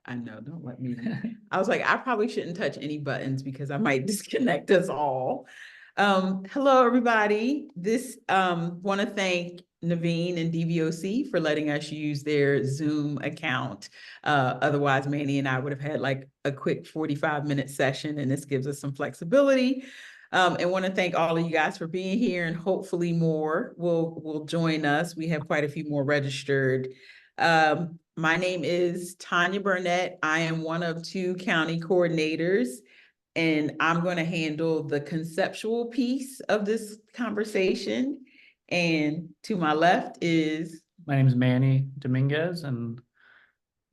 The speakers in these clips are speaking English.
I know, don't let me. I was like, I probably shouldn't touch any buttons because I might disconnect us all. Hello, everybody. Want to thank Naveen and DVOC for letting us use their Zoom account. Otherwise, Manny and I would have had like a quick 45-minute session, and this gives us some flexibility. And want to thank all of you guys for being here, and hopefully more will join us. We have quite a few more registered. My name is Tanya Burnett. I am one of 2 county coordinators, and I'm going to handle the conceptual piece of this conversation. And to my left is... My name is Manny Dominguez, and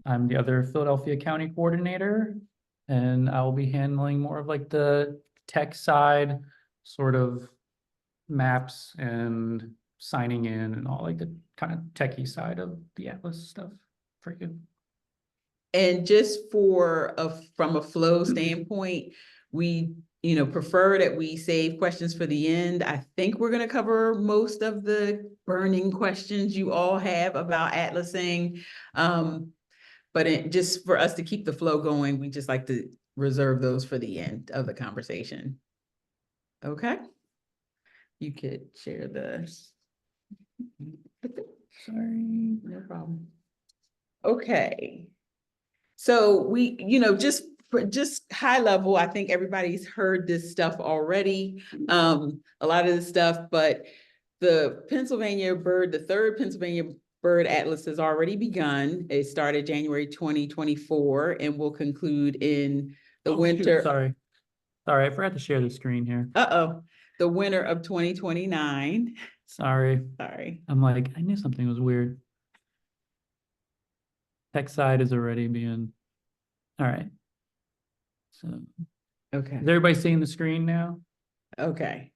I'm the other Philadelphia County Coordinator, and I will be handling more of like the tech side, sort of maps and signing in and all like the kind of techie side of the Atlas stuff for you. And just from a flow standpoint, we prefer that we save questions for the end. I think we're going to cover most of the burning questions you all have about atlasing. But just for us to keep the flow going, we just like to reserve those for the end of the conversation. Okay. You could share the... Sorry. No problem. Okay. So we, just high level, I think everybody's heard this stuff already, a lot of this stuff, but the third Pennsylvania Bird Atlas has already begun. It started January 2024 and will conclude in the winter. Shoot, sorry, I forgot to share the screen here. The winter of 2029. Sorry. I'm like, I knew something was weird. Tech side is already being, all right. So, okay. Is everybody seeing the screen now? Okay.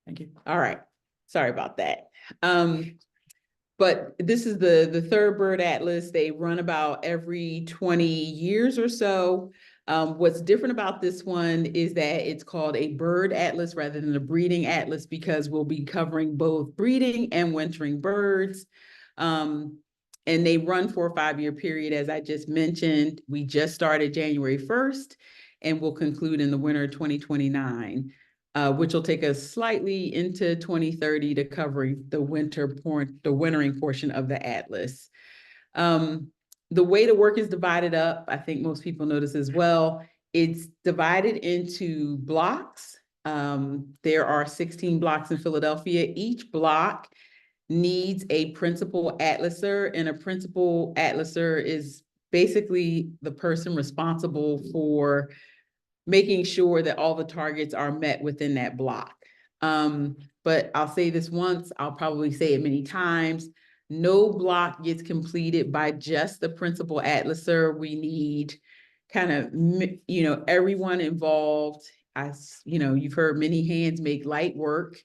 Thank you. All right. Sorry about that. But this is the third bird atlas. They run about every 20 years or so. What's different about this one is that it's called a bird atlas rather than a breeding atlas, because we'll be covering both breeding and wintering birds. And they run for a 5-year period, as I just mentioned. We just started January 1st and will conclude in the winter of 2029. Which will take us slightly into 2030 to covering the wintering portion of the atlas. The way the work is divided up, I think most people know this as well. It's divided into blocks. There are 16 blocks in Philadelphia. Each block needs a principal atlaser, and a principal atlaser is basically the person responsible for making sure that all the targets are met within that block. But I'll say this once, I'll probably say it many times: no block gets completed by just the principal atlaser. We need kind of, everyone involved. You've heard many hands make light work.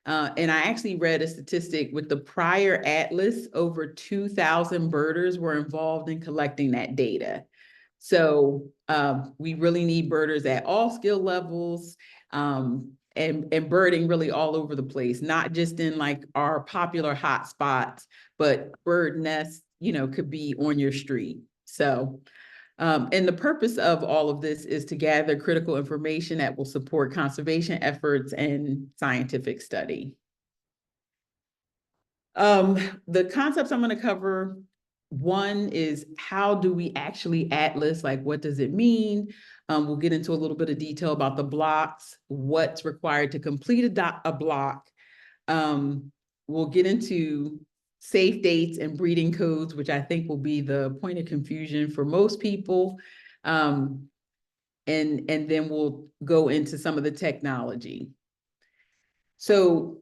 And I actually read a statistic with the prior atlas, over 2,000 birders were involved in collecting that data. So we really need birders at all skill levels, and birding really all over the place, not just in like our popular hot spots, but bird nests, could be on your street. So, and the purpose of all of this is to gather critical information that will support conservation efforts and scientific study. The concepts I'm going to cover: one is, how do we actually atlas? Like, what does it mean? We'll get into a little bit of detail about the blocks, what's required to complete a block. We'll get into safe dates and breeding codes, which I think will be the point of confusion for most people. And then we'll go into some of the technology. So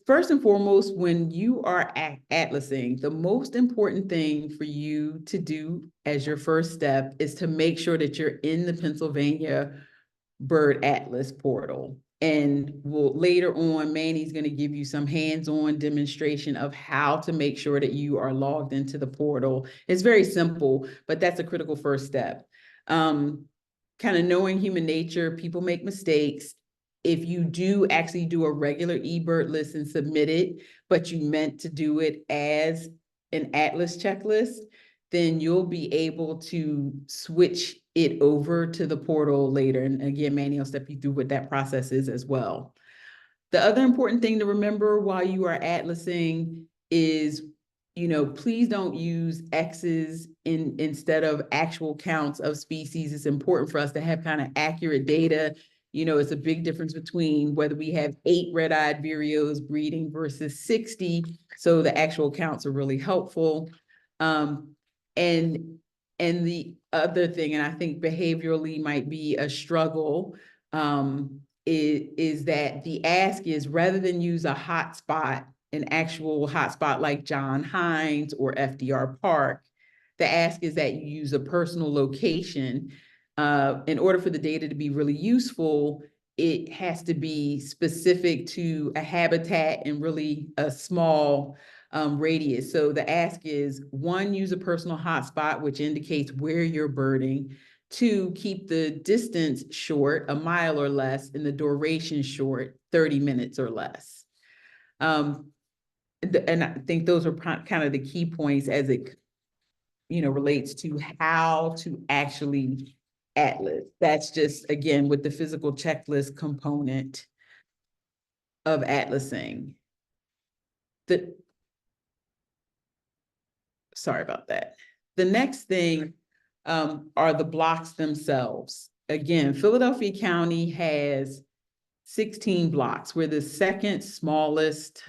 first and foremost, when you are atlasing, the most important thing for you to do as your first step is to make sure that you're in the Pennsylvania Bird Atlas portal. And later on, Manny's going to give you some hands-on demonstration of how to make sure that you are logged into the portal. It's very simple, but that's a critical first step. Kind of knowing human nature, people make mistakes. If you do actually do a regular eBird list and submit it, but you meant to do it as an atlas checklist, then you'll be able to switch it over to the portal later. And again, Manny will step you through what that process is as well. The other important thing to remember while you are atlasing is, please don't use X's instead of actual counts of species. It's important for us to have kind of accurate data. It's a big difference between whether we have 8 red-eyed vireos breeding versus 60. So the actual counts are really helpful. And the other thing, and I think behaviorally might be a struggle, is that the ask is, rather than use a hotspot, an actual hotspot like John Hines or FDR Park, the ask is that you use a personal location. In order for the data to be really useful, it has to be specific to a habitat and really a small radius. So the ask is, 1, use a personal hotspot, which indicates where you're birding. 2, keep the distance short, 1 mile or less, and the duration short, 30 minutes or less. And I think those are kind of the key points as it, relates to how to actually atlas. That's just, again, with the physical checklist component of atlasing. Sorry about that. The next thing are the blocks themselves. Again, Philadelphia County has 16 blocks. We're the second smallest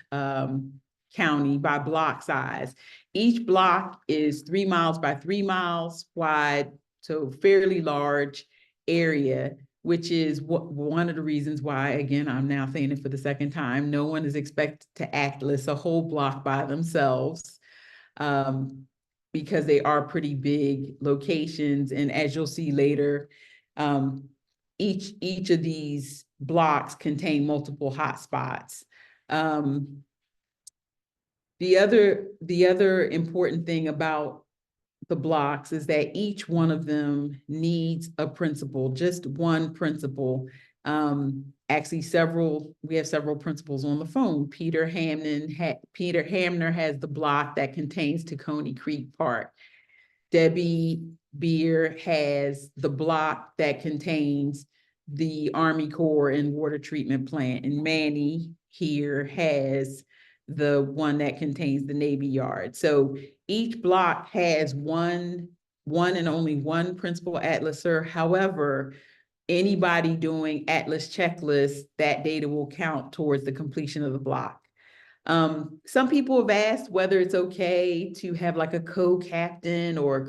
county by block size. Each block is 3 miles by 3 miles wide, so fairly large area, which is one of the reasons why, again, I'm now saying it for the second time, no one is expected to atlas a whole block by themselves. Because they are pretty big locations. And as you'll see later, each of these blocks contain multiple hotspots. The other important thing about the blocks is that each one of them needs a principal, just one principal. Actually, we have several principals on the phone. Peter Hamner has the block that contains Tacony Creek Park. Debbie Beer has the block that contains the Army Corps and water treatment plant. And Manny here has the one that contains the Navy Yard. So each block has one and only one principal atlaser. However, anybody doing atlas checklists, that data will count towards the completion of the block. Some people have asked whether it's okay to have like a co-captain or a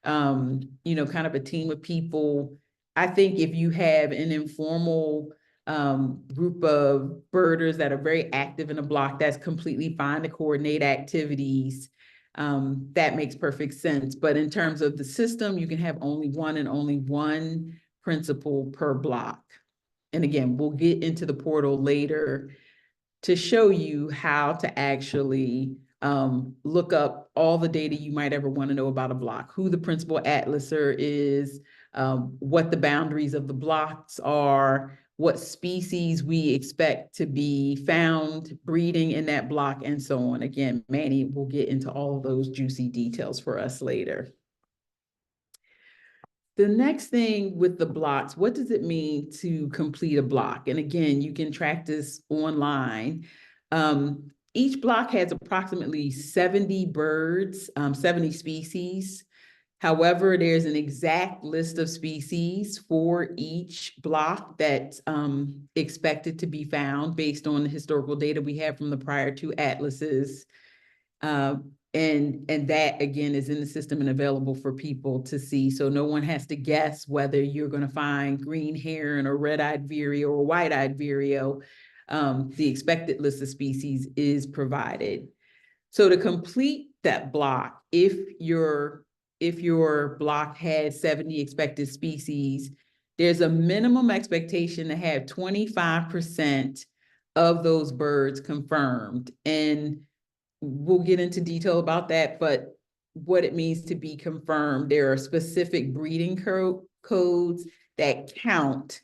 kind of a team of people. I think if you have an informal group of birders that are very active in a block, that's completely fine to coordinate activities. That makes perfect sense. But in terms of the system, you can have only one principal per block. And again, we'll get into the portal later to show you how to actually look up all the data you might ever want to know about a block, who the principal atlaser is, what the boundaries of the blocks are, what species we expect to be found breeding in that block, and so on. Again, Manny will get into all of those juicy details for us later. The next thing with the blocks, what does it mean to complete a block? And again, you can track this online. Each block has approximately 70 birds, 70 species. However, there's an exact list of species for each block that's expected to be found based on the historical data we have from the prior 2 atlases. And that, again, is in the system and available for people to see. So no one has to guess whether you're going to find green heron or red-eyed vireo or white-eyed vireo. The expected list of species is provided. So to complete that block, if your block has 70 expected species, there's a minimum expectation to have 25% of those birds confirmed. And we'll get into detail about that, but what it means to be confirmed, there are specific breeding codes that count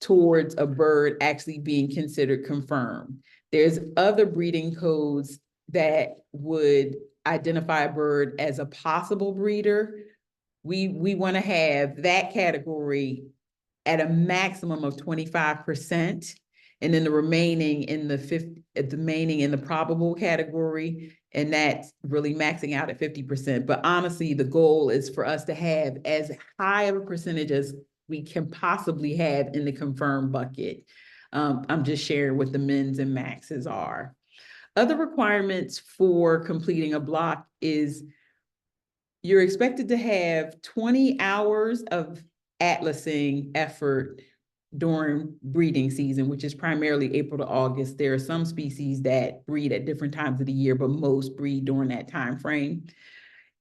towards a bird actually being considered confirmed. There's other breeding codes that would identify a bird as a possible breeder, we want to have that category at a maximum of 25%, and then the remaining in the probable category, and that's really maxing out at 50%. But honestly, the goal is for us to have as high of a percentage as we can possibly have in the confirmed bucket. I'm just sharing what the mins and maxes are. Other requirements for completing a block is you're expected to have 20 hours of atlasing effort during breeding season, which is primarily April to August. There are some species that breed at different times of the year, but most breed during that time frame.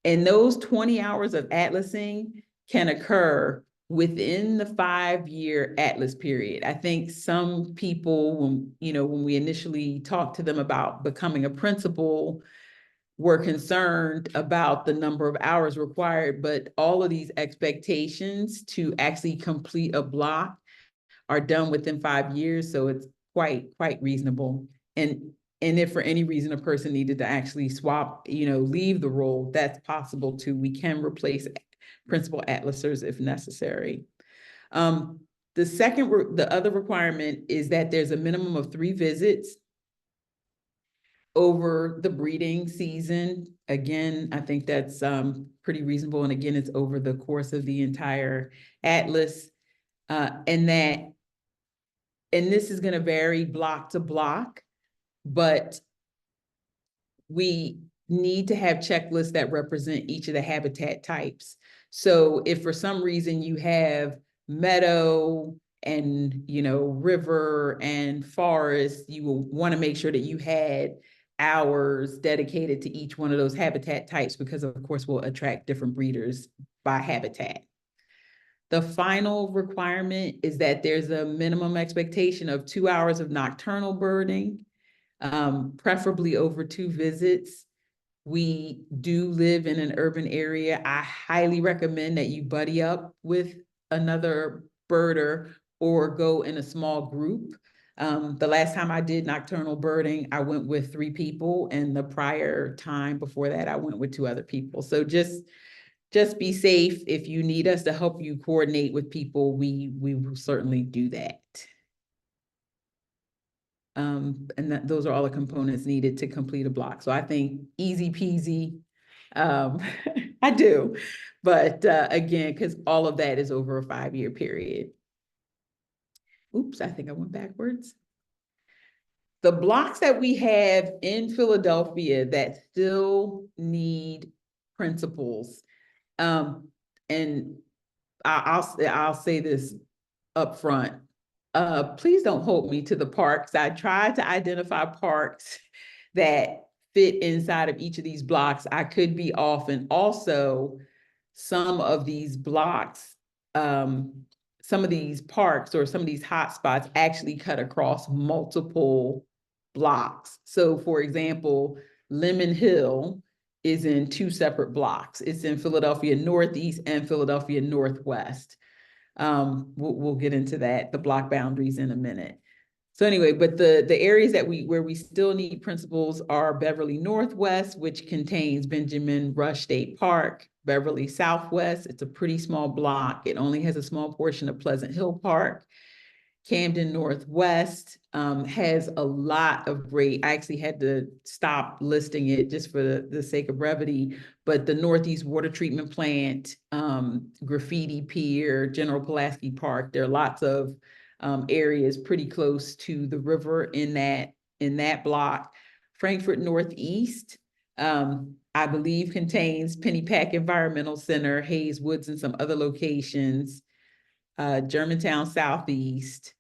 And those 20 hours of atlasing can occur within the 5-year atlas period. I think some people, when we initially talked to them about becoming a principal, were concerned about the number of hours required, but all of these expectations to actually complete a block are done within 5 years. So it's quite reasonable. And if for any reason a person needed to actually swap, leave the role, that's possible too. We can replace principal atlasers if necessary. The other requirement is that there's a minimum of 3 visits over the breeding season. Again, I think that's pretty reasonable. And again, it's over the course of the entire atlas. And this is going to vary block to block, but we need to have checklists that represent each of the habitat types. So if for some reason you have meadow and, river and forest, you will want to make sure that you had hours dedicated to each one of those habitat types, because of course we'll attract different breeders by habitat. The final requirement is that there's a minimum expectation of 2 hours of nocturnal birding, preferably over 2 visits. We do live in an urban area. I highly recommend that you buddy up with another birder or go in a small group. The last time I did nocturnal birding, I went with 3 people, and the prior time before that, I went with 2 other people. So just be safe. If you need us to help you coordinate with people, we will certainly do that. And those are all the components needed to complete a block. So I think easy peasy. I do, but again, because all of that is over a 5-year period. Oops, I think I went backwards. The blocks that we have in Philadelphia that still need principals, and I'll say this up front. Please don't hold me to the parks. I tried to identify parks that fit inside of each of these blocks. I could be off. And also some of these blocks, some of these parks or some of these hotspots actually cut across multiple blocks. So for example, Lemon Hill is in 2 separate blocks. It's in Philadelphia Northeast and Philadelphia Northwest. We'll get into that, the block boundaries, in a minute. So anyway, but the areas where we still need principals are Beverly Northwest, which contains Benjamin Rush State Park, Beverly Southwest. It's a pretty small block. It only has a small portion of Pleasant Hill Park. Camden Northwest has a lot of great, I actually had to stop listing it just for the sake of brevity, but the Northeast Water Treatment Plant, Graffiti Pier, General Pulaski Park, there are lots of areas pretty close to the river in that block. Frankfort Northeast, I believe, contains Pennypack Environmental Center, Hayes Woods, and some other locations. Germantown Southeast,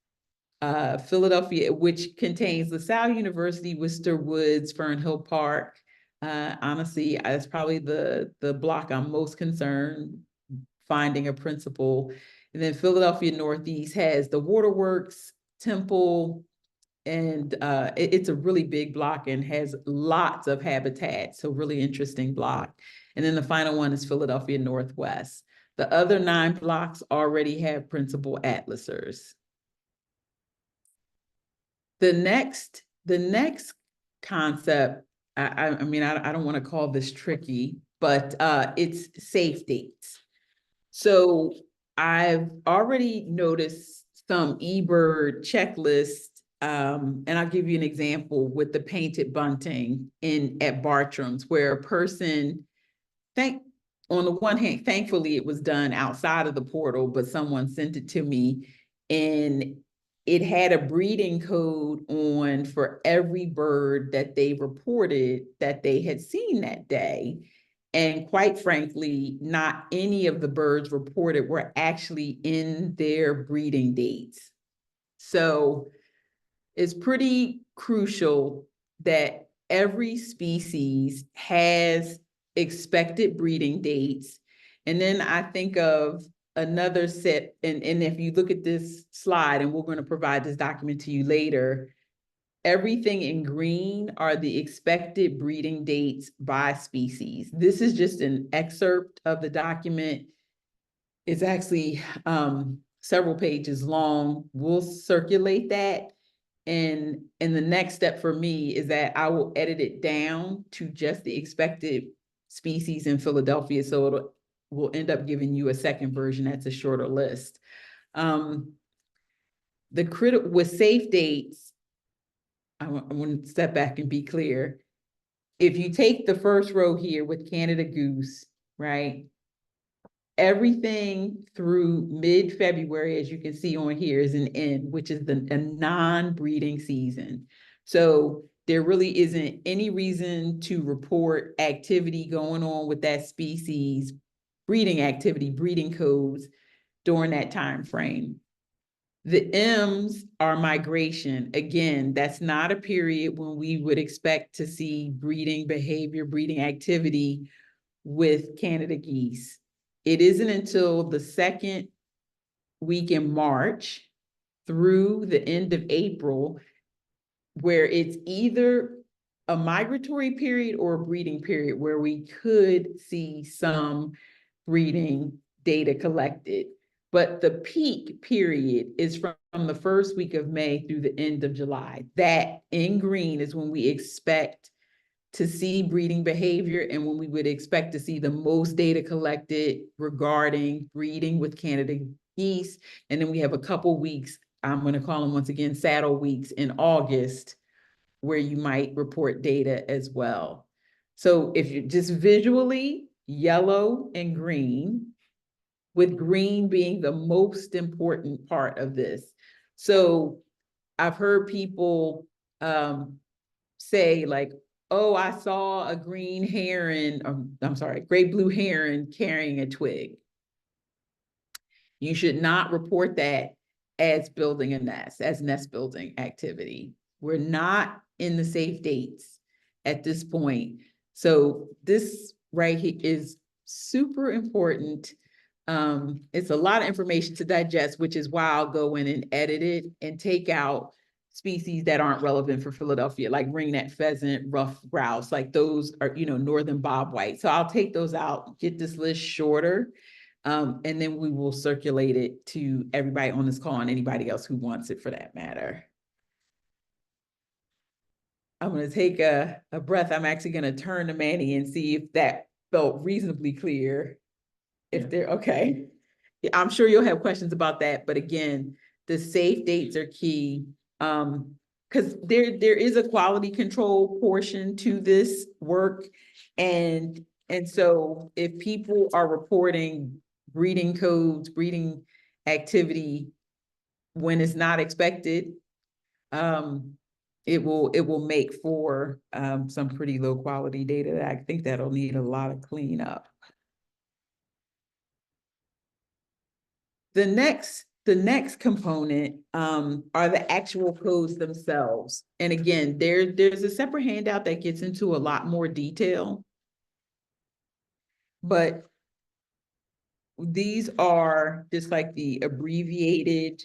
Philadelphia, which contains LaSalle University, Worcester Woods, Fern Hill Park. Honestly, that's probably the block I'm most concerned finding a principal. And then Philadelphia Northeast has the Waterworks, Temple, and it's a really big block and has lots of habitat. So really interesting block. And then the final one is Philadelphia Northwest. The other 9 blocks already have principal atlasers. The next concept I mean, I don't want to call this tricky, but it's safe dates. So I've already noticed some eBird checklists, and I'll give you an example with the painted bunting in at Bartram's, where a person, thank on the one hand, thankfully it was done outside of the portal, but someone sent it to me, and it had a breeding code on for every bird that they reported that they had seen that day. And quite frankly, not any of the birds reported were actually in their breeding dates. So it's pretty crucial that every species has expected breeding dates. And then I think of another set, and if you look at this slide, and we're going to provide this document to you later, everything in green are the expected breeding dates by species. This is just an excerpt of the document. It's actually several pages long. We'll circulate that. And the next step for me is that I will edit it down to just the expected species in Philadelphia. So we'll end up giving you a second version that's a shorter list. With safe dates, I want to step back and be clear. If you take the first row here with Canada goose, right? Everything through mid-February, as you can see on here, is an end, which is a non-breeding season. So there really isn't any reason to report activity going on with that species, breeding activity, breeding codes during that time frame. The M's are migration. Again, that's not a period when we would expect to see breeding behavior, breeding activity with Canada geese. It isn't until the second week in March through the end of April where it's either a migratory period or a breeding period where we could see some breeding data collected. But the peak period is from the first week of May through the end of July. That in green is when we expect to see breeding behavior and when we would expect to see the most data collected regarding breeding with Canada geese. And then we have a couple weeks, I'm going to call them once again saddle weeks in August, where you might report data as well. So if you just visually, yellow and green, with green being the most important part of this. So I've heard people say like, oh, I saw a green heron, I'm sorry, great blue heron carrying a twig. You should not report that as building a nest, as nest building activity. We're not in the safe dates at this point. So this right here is super important. It's a lot of information to digest, which is why I'll go in and edit it and take out species that aren't relevant for Philadelphia, like ringneck pheasant, ruffed grouse, like those are, northern bobwhite. So I'll take those out, get this list shorter, and then we will circulate it to everybody on this call and anybody else who wants it for that matter. I'm going to take a breath. I'm actually going to turn to Manny and see if that felt reasonably clear. If they're okay. Yeah, I'm sure you'll have questions about that. But again, the safe dates are key. Because there is a quality control portion to this work. And so if people are reporting breeding codes, breeding activity when it's not expected, it will make for some pretty low quality data. I think that'll need a lot of cleanup. The next component are the actual codes themselves. And again, there's a separate handout that gets into a lot more detail. But these are just like the abbreviated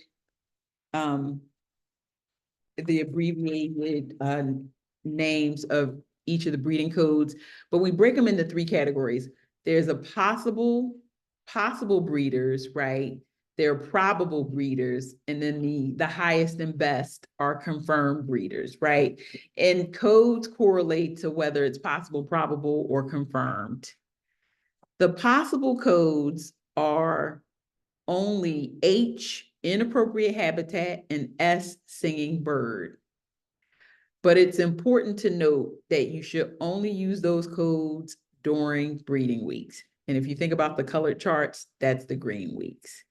names of each of the breeding codes, but we break them into 3 categories. There's a possible breeders, right? they're probable breeders, and then the highest and best are confirmed breeders, right? And codes correlate to whether it's possible, probable, or confirmed. The possible codes are only H, inappropriate habitat, and S, singing bird. But it's important to note that you should only use those codes during breeding weeks. And if you think about the colored charts, that's the green weeks.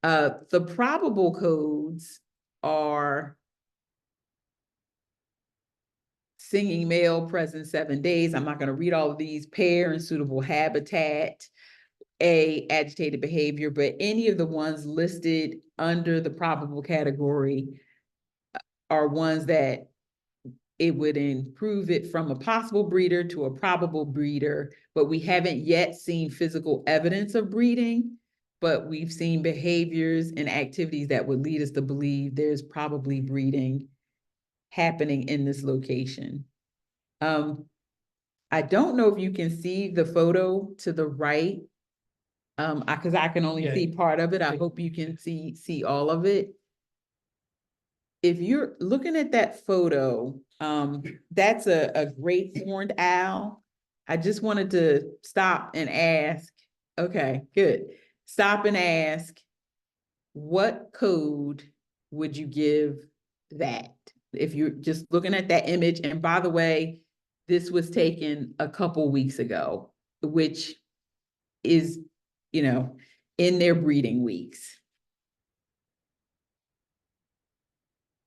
The probable codes are singing male present 7 days. I'm not going to read all of these. Pair and suitable habitat, A, agitated behavior, but any of the ones listed under the probable category are ones that it would improve it from a possible breeder to a probable breeder, but we haven't yet seen physical evidence of breeding, but we've seen behaviors and activities that would lead us to believe there's probably breeding happening in this location. I don't know if you can see the photo to the right, because I can only see part of it. I hope you can see all of it. If you're looking at that photo, that's a great horned owl. I just wanted to stop and ask, okay, good. Stop and ask, what code would you give that? If you're just looking at that image, and by the way, this was taken a couple weeks ago, which is, in their breeding weeks.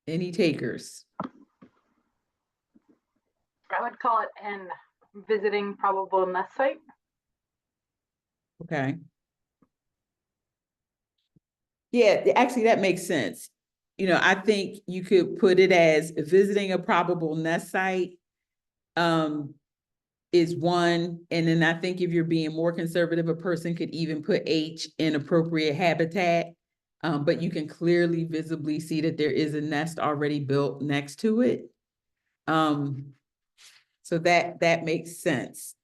Any takers? I would call it an visiting probable nest site. Okay. Yeah, actually, that makes sense. I think you could put it as visiting a probable nest site is one. And then I think if you're being more conservative, a person could even put H, inappropriate habitat. But you can clearly visibly see that there is a nest already built next to it. So that makes sense.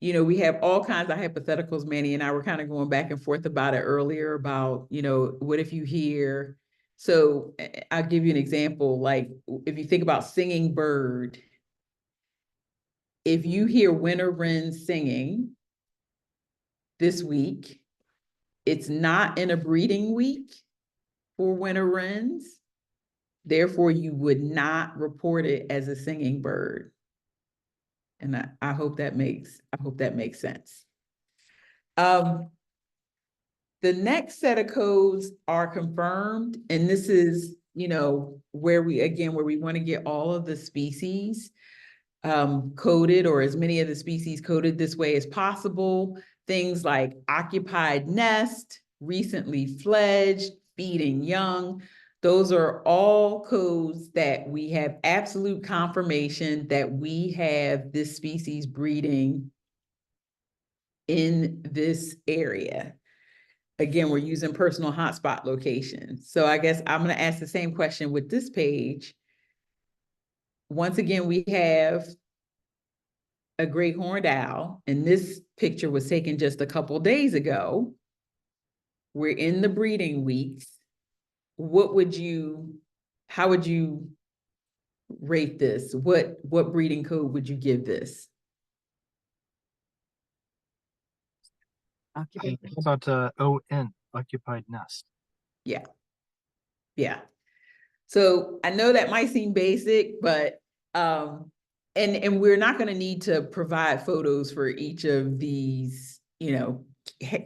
We have all kinds of hypotheticals. Manny and I were kind of going back and forth about it earlier about, what if you hear, so I'll give you an example. Like if you think about singing bird, if you hear winter wrens singing this week, it's not in a breeding week for winter wrens. Therefore, you would not report it as a singing bird. And I hope that makes sense. The next set of codes are confirmed, and this is, where we want to get all of the species coded, or as many of the species coded this way as possible. Things like occupied nest, recently fledged, feeding young. Those are all codes that we have absolute confirmation that we have this species breeding in this area. Again, we're using personal hotspot locations. So I guess I'm going to ask the same question with this page. Once again, we have a great horned owl, and this picture was taken just a couple days ago. We're in the breeding weeks. How would you rate this? What breeding code would you give this? How about ON, occupied nest? Yeah. Yeah. So I know that might seem basic, but and we're not going to need to provide photos for each of these,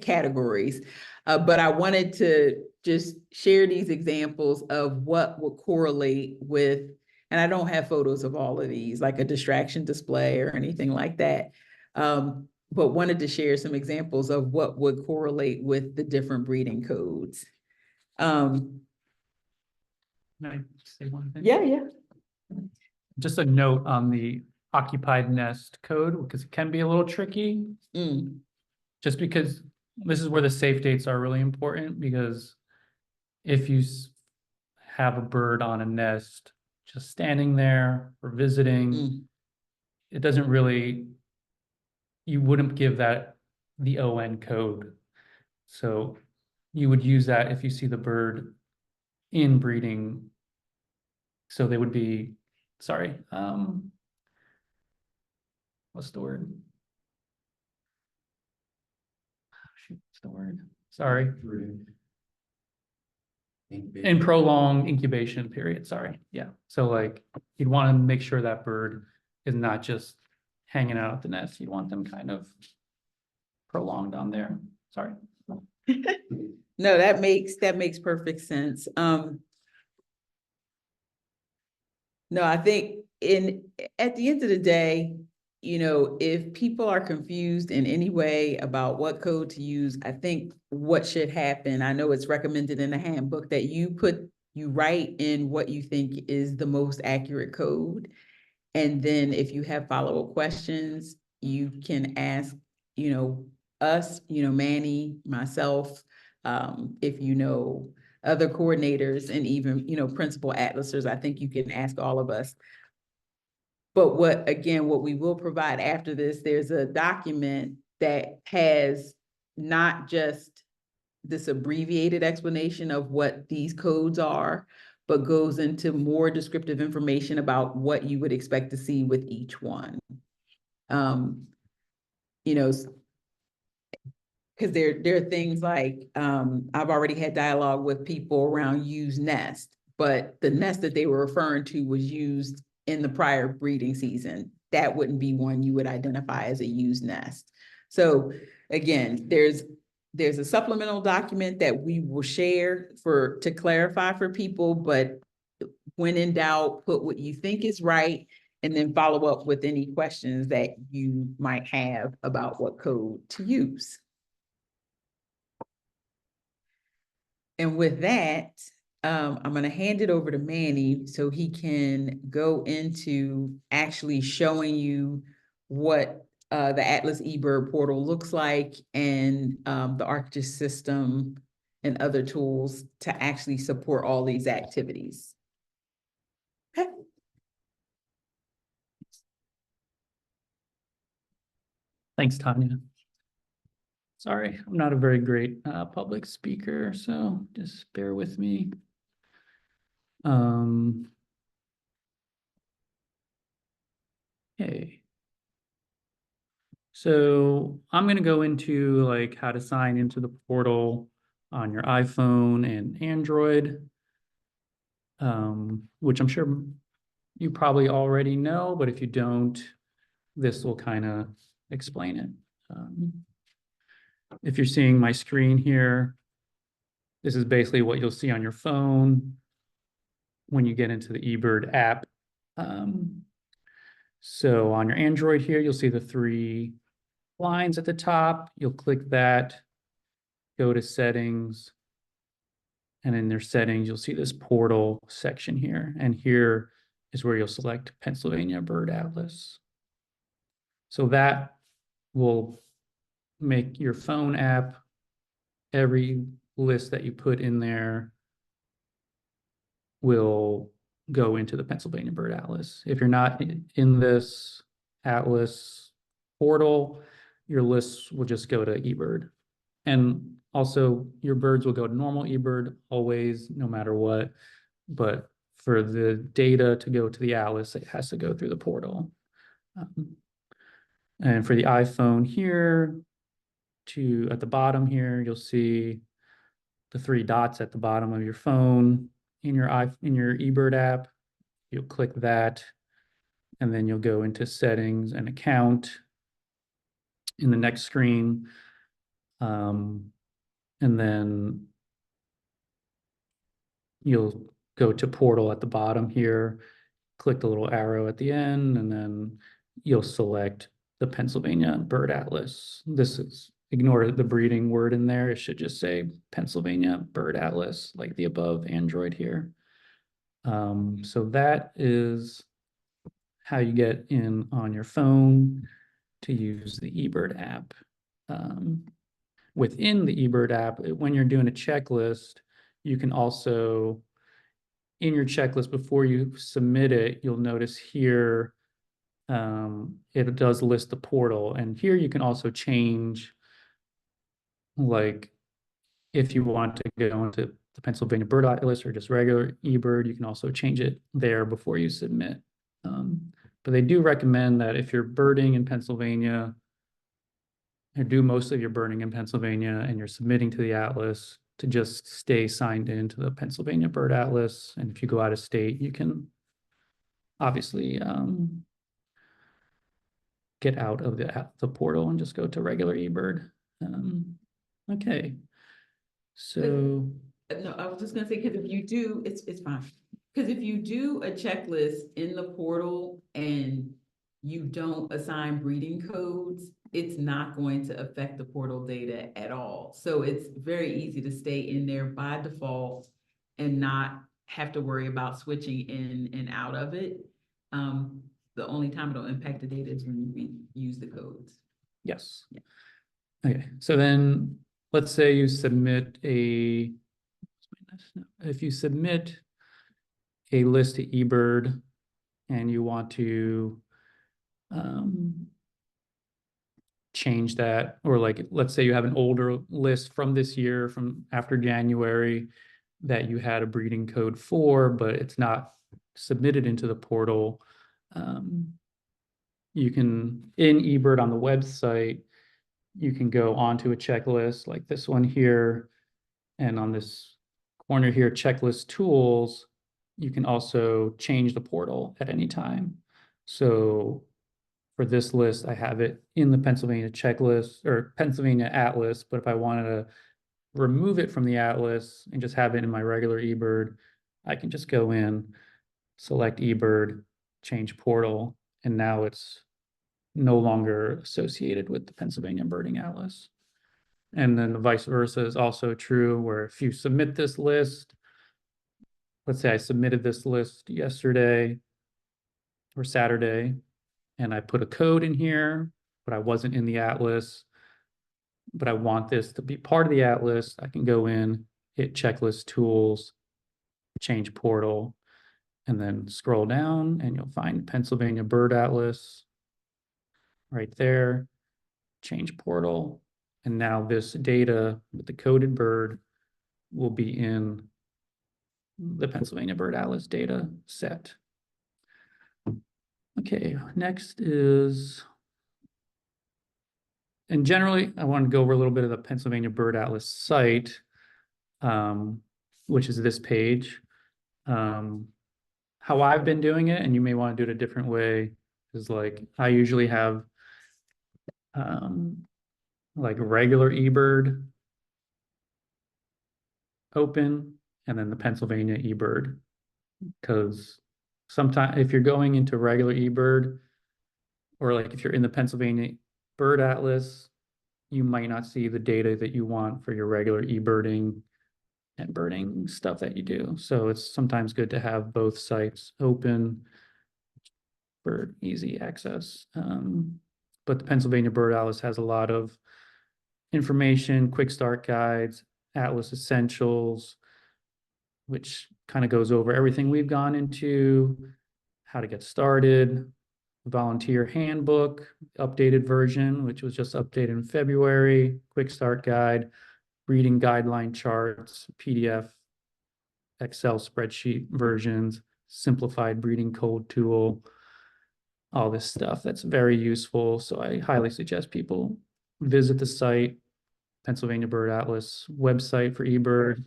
categories. But I wanted to just share these examples of what would correlate with, and I don't have photos of all of these, like a distraction display or anything like that. But wanted to share some examples of what would correlate with the different breeding codes. Can I say one thing? Yeah. Just a note on the occupied nest code, because it can be a little tricky. Just because this is where the safe dates are really important, because if you have a bird on a nest just standing there or visiting, it doesn't really, you wouldn't give that the ON code So you would use that if you see the bird in breeding. So they would be, sorry, what's the word? Shoot, what's the word? Sorry. In prolonged incubation period, sorry, yeah. So like, you'd want to make sure that bird is not just hanging out at the nest. You'd want them kind of prolonged on there, sorry. No, that makes perfect sense. No, I think at the end of the day, you know, if people are confused in any way about what code to use, I think what should happen, I know it's recommended in the handbook that you write in what you think is the most accurate code. And then if you have follow-up questions, you can ask, you know, us, you know, Manny, myself, if you know other coordinators and even, you know, principal atlasers, I think you can ask all of us. But what we will provide after this, there's a document that has not just this abbreviated explanation of what these codes are, but goes into more descriptive information about what you would expect to see with each one. You know, because there are things like, I've already had dialogue with people around used nest, but the nest that they were referring to was used in the prior breeding season. That wouldn't be one you would identify as a used nest. So again, there's a supplemental document that we will share to clarify for people, but when in doubt, put what you think is right and then follow up with any questions that you might have about what code to use. And with that, I'm going to hand it over to Manny so he can go into actually showing you what the Atlas eBird portal looks like and the ArcGIS system and other tools to actually support all these activities. Okay. Thanks, Tanya. Sorry, I'm not a very great public speaker, so just bear with me. Okay. So I'm going to go into like how to sign into the portal on your iPhone and Android, which I'm sure you probably already know, but if you don't, this will kind of explain it. If you're seeing my screen here, this is basically what you'll see on your phone when you get into the eBird app. So on your Android here, you'll see the 3 lines at the top. You'll click that, go to settings, and in their settings, you'll see this portal section here. And here is where you'll select Pennsylvania Bird Atlas. So that will make your phone app, every list that you put in there will go into the Pennsylvania Bird Atlas. If you're not in this Atlas portal, your lists will just go to eBird. And also your birds will go to normal eBird always, no matter what. But for the data to go to the Atlas, it has to go through the portal. And for the iPhone here, at the bottom here, you'll see the 3 dots at the bottom of your phone in your eBird app. You'll click that, and then you'll go into settings and account in the next screen. And then you'll go to portal at the bottom here, click the little arrow at the end, and then you'll select the Pennsylvania Bird Atlas. This is, ignore the breeding word in there. It should just say Pennsylvania Bird Atlas, like the above Android here. So that is how you get in on your phone to use the eBird app. Within the eBird app, when you're doing a checklist, you can also, in your checklist, before you submit it, you'll notice here, it does list the portal. And here you can also change like if you want to go into the Pennsylvania Bird Atlas or just regular eBird, you can also change it there before you submit. But they do recommend that if you're birding in Pennsylvania, or do most of your birding in Pennsylvania, and you're submitting to the Atlas, to just stay signed into the Pennsylvania Bird Atlas. And if you go out of state, you can obviously get out of the portal and just go to regular eBird. Okay, so No, I was just gonna say, because if you do, it's fine. Because if you do a checklist in the portal and you don't assign breeding codes, it's not going to affect the portal data at all. So it's very easy to stay in there by default and not have to worry about switching in and out of it. The only time it'll impact the data is when you use the codes. yes. Yeah. Okay, so then let's say you submit if you submit a list to eBird and you want to change that, or like, let's say you have an older list from this year, from after January, that you had a breeding code for, but it's not submitted into the portal. You can, in eBird on the website, you can go onto a checklist like this one here, and on this corner here, checklist tools, you can also change the portal at any time. So for this list, I have it in the Pennsylvania checklist or Pennsylvania Atlas, but if I wanted to remove it from the Atlas and just have it in my regular eBird, I can just go in, select eBird, change portal, and now it's no longer associated with the Pennsylvania Birding Atlas. And then the vice versa is also true, where if you submit this list, let's say I submitted this list yesterday or Saturday, and I put a code in here, but I wasn't in the Atlas, but I want this to be part of the Atlas, I can go in, hit checklist tools, change portal, and then scroll down and you'll find Pennsylvania Bird Atlas right there, change portal. And now this data with the coded bird will be in the Pennsylvania Bird Atlas data set. Okay, next is, and generally, I want to go over a little bit of the Pennsylvania Bird Atlas site, which is this page. How I've been doing it, and you may want to do it a different way, is like I usually have like regular eBird open, and then the Pennsylvania eBird, because sometimes if you're going into regular eBird, or like if you're in the Pennsylvania Bird Atlas, you might not see the data that you want for your regular eBirding and birding stuff that you do. So it's sometimes good to have both sites open for easy access. But the Pennsylvania Bird Atlas has a lot of information, quick start guides, Atlas Essentials, which kind of goes over everything we've gone into, how to get started, volunteer handbook, updated version, which was just updated in February, quick start guide, breeding guideline charts, PDF, Excel spreadsheet versions, simplified breeding code tool, all this stuff that's very useful. So I highly suggest people visit the site, Pennsylvania Bird Atlas website for eBird.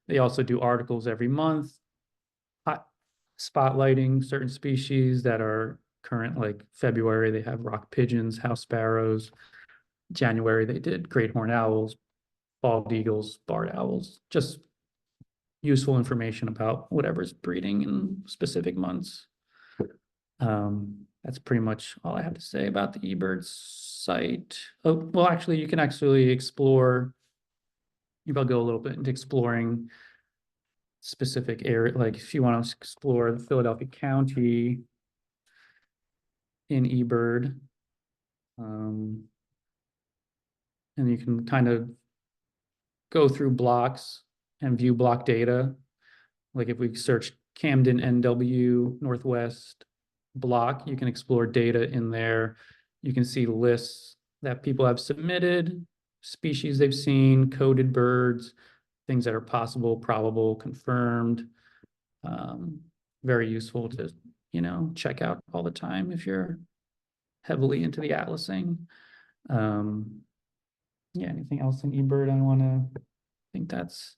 They also do articles every month, spotlighting certain species that are current, like February, they have rock pigeons, house sparrows. January, they did great horned owls, bald eagles, barred owls, just useful information about whatever's breeding in specific months. That's pretty much all I have to say about the eBird site. Oh, well, actually, you can actually explore, maybe I'll go a little bit into exploring specific area, like if you want to explore the Philadelphia County in eBird, and you can kind of go through blocks and view block data. Like if we search Camden NW Northwest block, you can explore data in there. You can see lists that people have submitted, species they've seen, coded birds, things that are possible, probable, confirmed. Very useful to, check out all the time if you're heavily into the atlasing. Yeah, anything else in eBird I think that's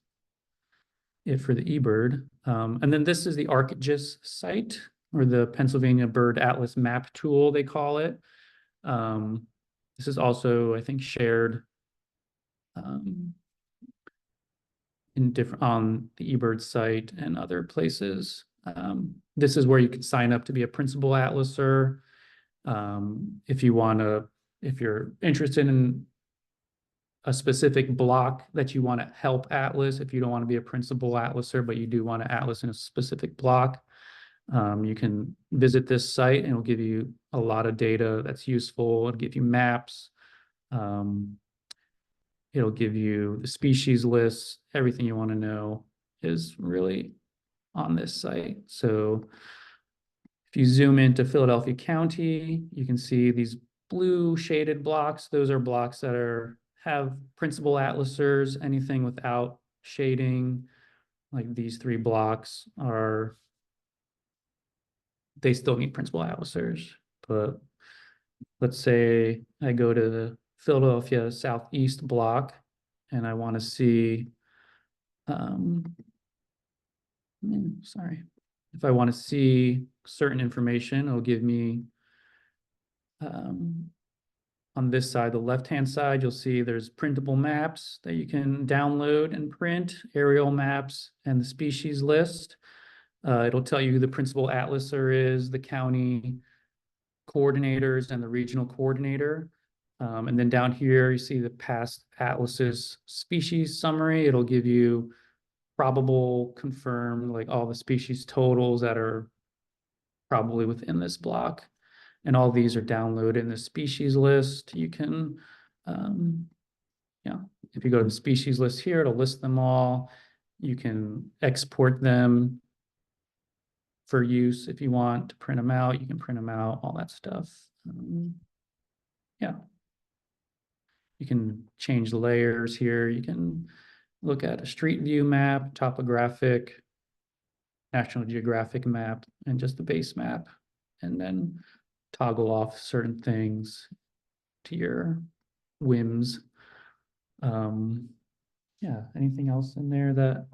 it for the eBird. And then this is the ArcGIS site, or the Pennsylvania Bird Atlas Map Tool, they call it. This is also, I think, shared in different on the eBird site and other places. This is where you can sign up to be a principal atlaser. If you're interested in a specific block that you want to help atlas, if you don't want to be a principal atlaser, but you do want to atlas in a specific block, you can visit this site and it'll give you a lot of data that's useful. It'll give you maps. It'll give you the species lists. Everything you want to know is really on this site. So if you zoom into Philadelphia County, you can see these blue shaded blocks. Those are blocks that have principal atlasers. Anything without shading, like these 3 blocks, they still need principal atlasers. But let's say I go to the Philadelphia Southeast block and I want to see, sorry, if I want to see certain information, it'll give me, on this side, the left-hand side, you'll see there's printable maps that you can download and print, aerial maps, and the species list. It'll tell you who the principal atlaser is, the county coordinators, and the regional coordinator. And then down here, you see the past atlases species summary. It'll give you probable, confirmed, like all the species totals that are probably within this block. And all these are downloaded in the species list. You can, if you go to the species list here, it'll list them all. You can export them for use if you want to print them out. You can print them out, all that stuff. Yeah. You can change the layers here. You can look at a street view map, topographic, National Geographic map, and just the base map, and then toggle off certain things to your whims. Yeah, anything else in there that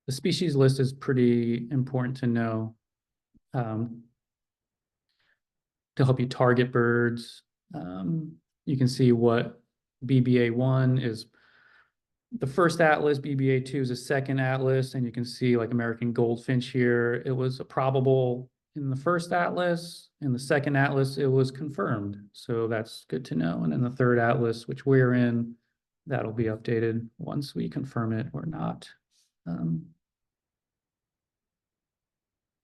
the species list is pretty important to know to help you target birds. You can see what BBA1 is the first atlas, BBA2 is a second atlas, and you can see like American goldfinch here. It was a probable in the first atlas. In the second atlas, it was confirmed. So that's good to know. And in the third atlas, which we're in, that'll be updated once we confirm it or not.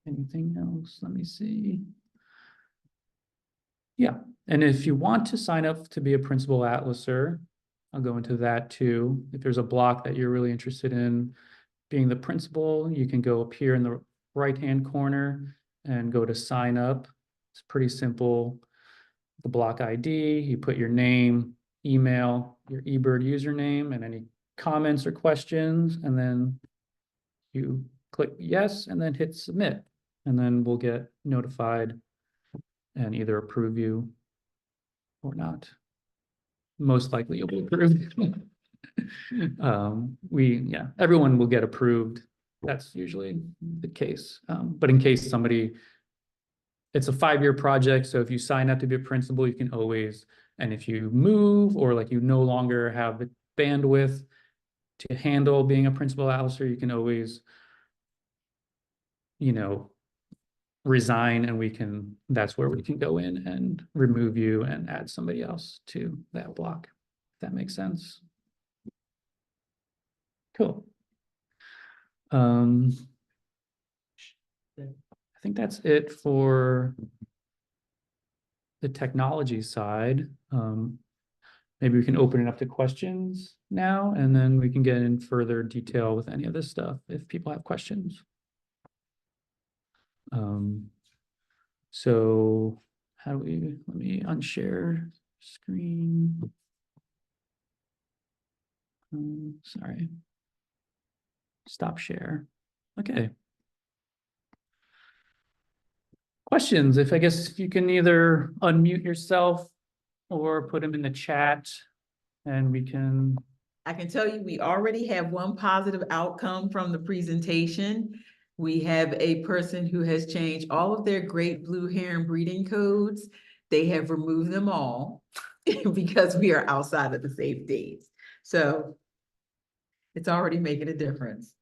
Anything else? Let me see. Yeah, and if you want to sign up to be a principal atlaser, I'll go into that too. If there's a block that you're really interested in being the principal, you can go up here in the right-hand corner and go to sign up. It's pretty simple. The block ID, you put your name, email, your eBird username, and any comments or questions, and then you click yes, and then hit submit. And then we'll get notified and either approve you or not. Most likely you'll be approved. Everyone will get approved. That's usually the case. But in case it's a 5-year project. So if you sign up to be a principal, you can always, and if you move or like you no longer have the bandwidth to handle being a principal atlaser, you can always, resign, and that's where we can go in and remove you and add somebody else to that block. If that makes sense. Cool. I think that's it for the technology side. Maybe we can open it up to questions now, and then we can get in further detail with any of this stuff if people have questions. So let me unshare screen. Sorry. Stop share. Okay. Questions, I guess if you can either unmute yourself or put them in the chat and we can, I can tell you, we already have one positive outcome from the presentation. We have a person who has changed all of their great blue heron breeding codes. They have removed them all because we are outside of the safe days. So it's already making a difference.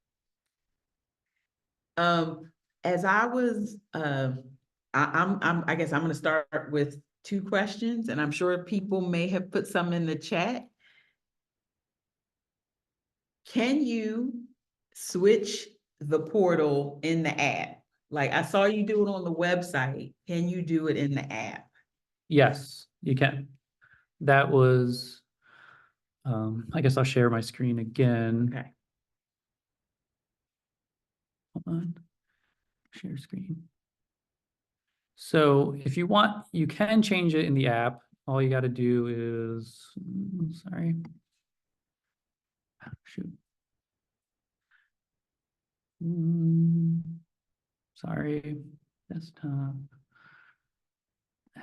As I was, I guess I'm gonna start with 2 questions, and I'm sure people may have put some in the chat. Can you switch the portal in the app? Like I saw you do it on the website. Can you do it in the app? yes, you can. That was, I guess I'll share my screen again. Okay. Hold on. Share screen. So if you want, you can change it in the app. All you got to do is, sorry. Shoot. Sorry, desktop.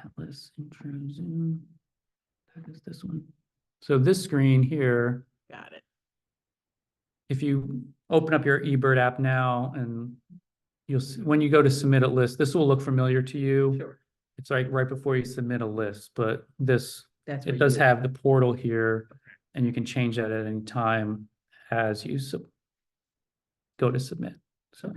Atlas intro Zoom. That is this one. So this screen here, Got it. if you open up your eBird app now and you'll see, when you go to submit a list, this will look familiar to you. Sure. It's like right before you submit a list, but this, That's it where does you- have the portal here and you can change that at any time as you go to submit. So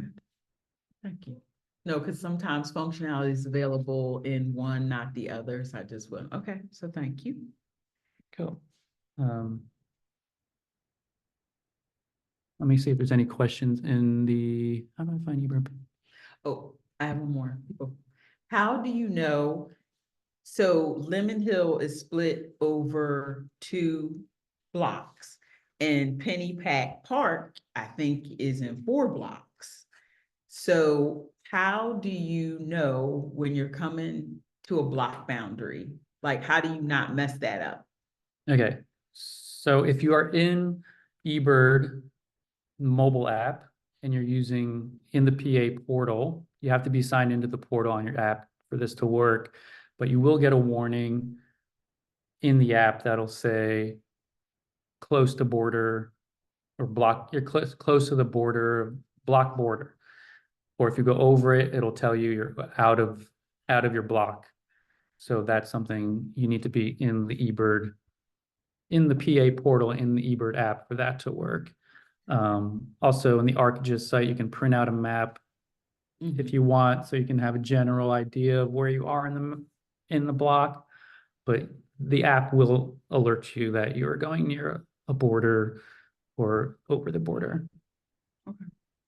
Thank you. No, because sometimes functionality is available in one, not the other. So I just will. Okay, so thank you. cool. Let me see if there's any questions in the, how do I find eBird? Oh, I have one more. Oh. How do you know? So Lemon Hill is split over 2 blocks, and Pennypack Park, I think, is in 4 blocks. So how do you know when you're coming to a block boundary? Like, how do you not mess that up? Okay, so if you are in eBird mobile app and you're using in the PA portal, you have to be signed into the portal on your app for this to work, but you will get a warning in the app that'll say close to border or block, you're close to the border, block border. Or if you go over it, it'll tell you you're out of your block. So that's something you need to be in the eBird, in the PA portal, in the eBird app for that to work. Also in the ArcGIS site, you can print out a map if you want, so you can have a general idea of where you are in the block. But the app will alert you that you are going near a border or over the border.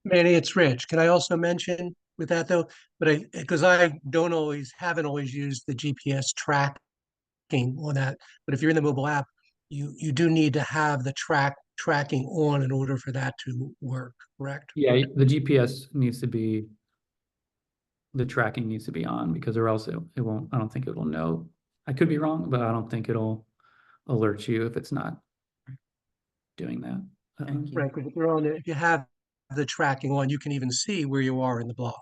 Manny, it's Rich. Can I also mention with that though, because I haven't always used the GPS tracking on that, but if you're in the mobile app, you do need to have the tracking on in order for that to work, correct? Yeah, the GPS needs to be, the tracking needs to be on, because or else it won't, I don't think it will know. I could be wrong, but I don't think it'll alert you if it's not doing that. Thank you. Right, because if you have the tracking on, you can even see where you are in the block.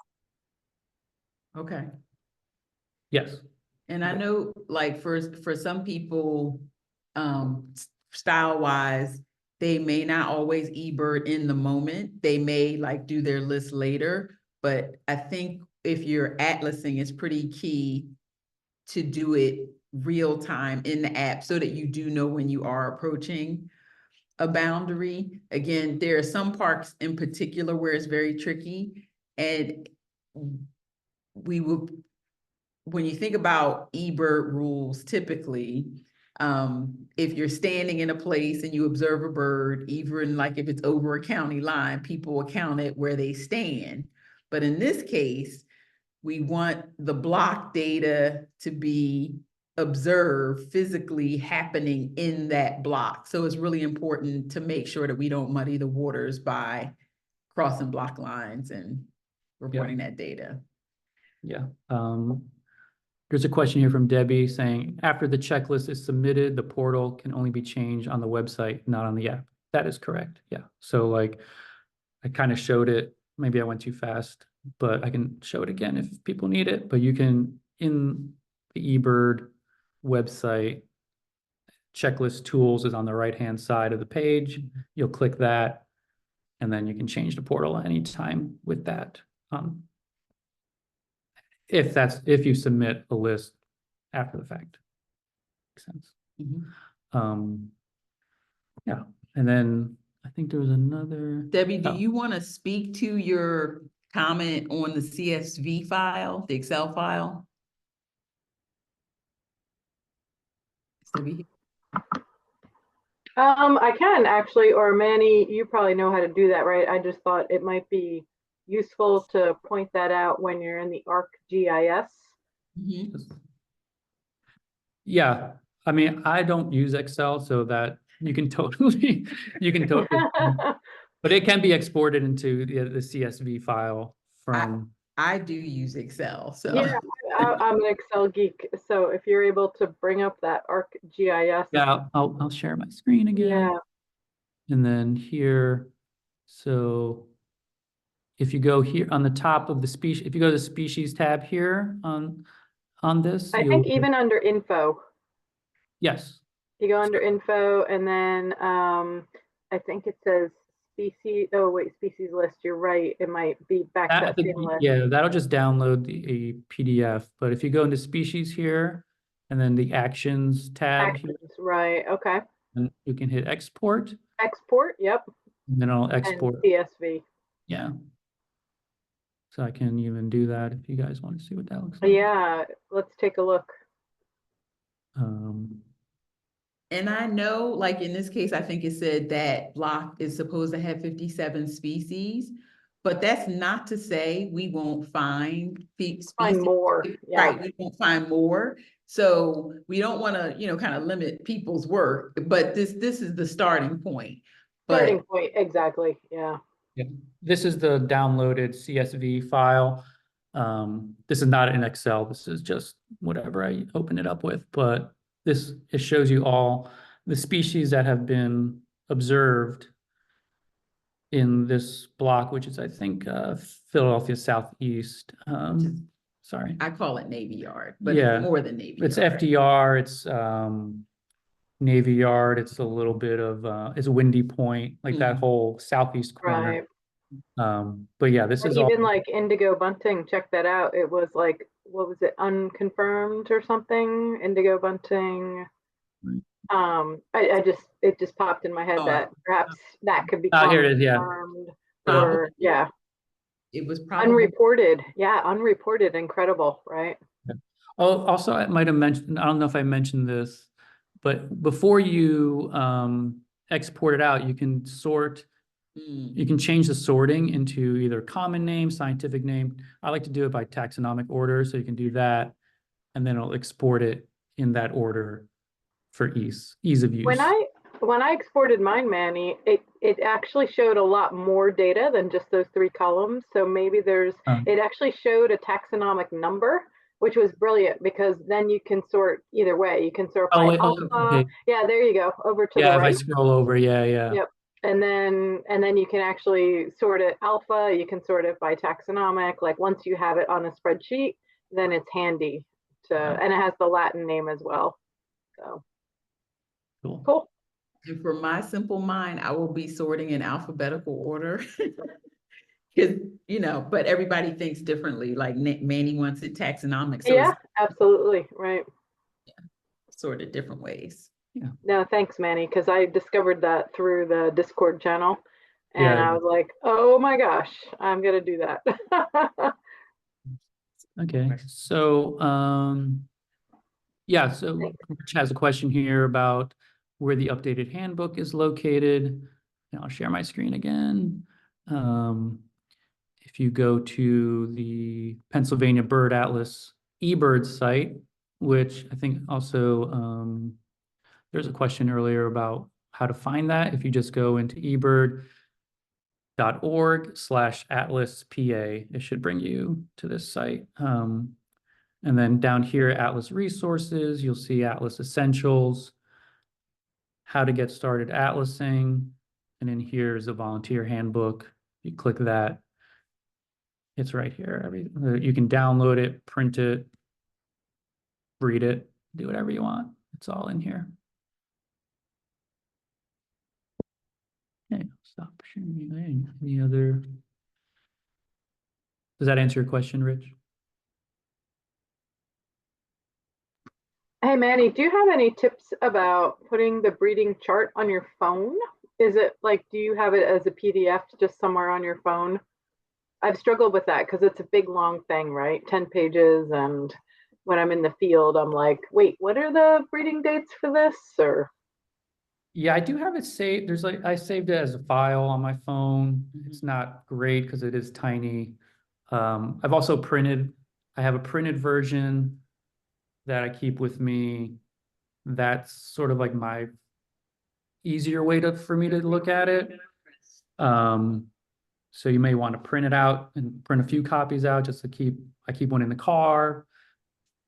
Okay. Yes. And I know, like, for some people, style wise, they may not always eBird in the moment. They may like do their list later, but I think if you're atlasing, it's pretty key to do it real time in the app so that you do know when you are approaching a boundary. Again, there are some parks in particular where it's very tricky, and we will, when you think about eBird rules, typically, if you're standing in a place and you observe a bird, even like if it's over a county line, people will count it where they stand. But in this case, we want the block data to be observed physically happening in that block. So it's really important to make sure that we don't muddy the waters by crossing block lines and reporting that data. Yeah. There's a question here from Debbie saying, after the checklist is submitted, the portal can only be changed on the website, not on the app. That is correct, yeah. So like, I kind of showed it, maybe I went too fast, but I can show it again if people need it. But you can, in the eBird website, checklist tools is on the right-hand side of the page. You'll click that, and then you can change the portal anytime with that. If you submit a list after the fact. Makes sense. Mhm. Yeah, and then I think there was another. Debbie, do Oh. you want to speak to your comment on the CSV file, the Excel file? Is Debbie? I can actually, or Manny, you probably know how to do that, right? I just thought it might be useful to point that out when you're in the ArcGIS. Mhm. Yeah, I mean, I don't use Excel, so that you can totally, but it can be exported into the CSV file from. I do use Excel, so. Yeah, I'm an Excel geek, so if you're able to bring up that ArcGIS. Yeah, I'll share my screen again. Yeah, And then here, so if you go here on the top of the species, if you go to the species tab here on this, I think even under info, yes, you go under info and then I think it says species. Oh wait, species list. You're right. It might be back to I that think, same list. yeah, that'll just download a PDF. But if you go into species here and then the actions tab here, Actions, right? Okay. and you can hit export, Export. Yep. and then I'll And export. CSV. Yeah. So I can even do that if you guys want to see what that looks like. Yeah. Let's take a look. And I know, like in this case, I think it said that block is supposed to have 57 species, but that's not to say we won't find species. Find more. Yeah. Right, we won't find more. So we don't want to, kind of limit people's work, but this is the starting point. Starting But point. Exactly. Yeah. Yeah, this is the downloaded CSV file. This is not in Excel. This is just whatever I open it up with, but it shows you all the species that have been observed in this block, which is, I think, Philadelphia Southeast. Sorry. I call it Navy Yard, but Yeah, it's more than Navy it's Yard. FDR, it's Navy Yard, it's a little bit of it's Windy Point, like that Mhm. whole southeast corner. Right. But yeah, this Or is all. even like indigo bunting, check that out. It was like, what was it, unconfirmed or something? Indigo bunting. It just popped in my head Oh, that perhaps that could be Oh, here it is, yeah. confirmed. Or yeah, It was probably. unreported. Yeah, unreported. Incredible, right? Oh, also, I might have mentioned, I don't know if I mentioned this, but before you export it out, you can sort, you can change the sorting into either common name, scientific name. I like to do it by taxonomic order, so you can do that, and then it'll export it in that order for ease of use. When I exported mine, Manny, it actually showed a lot more data than just those 3 columns. So maybe it actually showed a taxonomic number, which was brilliant because then you can sort either way. You can sort by alpha. Okay. Yeah, there you go. Over to the Yeah, if I right. scroll over, yeah. Yep. And then you can actually sort it alpha. You can sort it by taxonomic. Like once you have it on a spreadsheet, then it's handy and it has the Latin name as well. So cool. And for my simple mind, I will be sorting in alphabetical order. Because, but everybody thinks differently, like Manny wants it taxonomic. So Yeah, absolutely. Right. Sorted different ways. Yeah. No, thanks, Manny, because I discovered that through the Discord channel. And I was like, oh my gosh, I'm going to do that. Okay, so yeah, so Rich has a question here about where the updated handbook is located. And I'll share my screen again. If you go to the Pennsylvania Bird Atlas eBird site, which I think also there's a question earlier about how to find that. If you just go into ebird.org/atlaspa, it should bring you to this site. And then down here, Atlas Resources, you'll see Atlas Essentials, how to get started atlasing. And in here is a volunteer handbook. You click that. It's right here. You can download it, print it, read it, do whatever you want. It's all in here. Okay, stop sharing. Any other? Does that answer your question, Rich? Hey Manny, do you have any tips about putting the breeding chart on your phone? Is it like, do you have it as a PDF just somewhere on your phone? I've struggled with that because it's a big long thing, right? 10 pages. And when I'm in the field, I'm like, wait, what are the breeding dates for this? Or Yeah, I do have it saved. I saved it as a file on my phone. It's not great because it is tiny. I've also I have a printed version that I keep with me. That's sort of like my easier way for me to look at it. So you may want to print it out and print a few copies out just to I keep one in the car,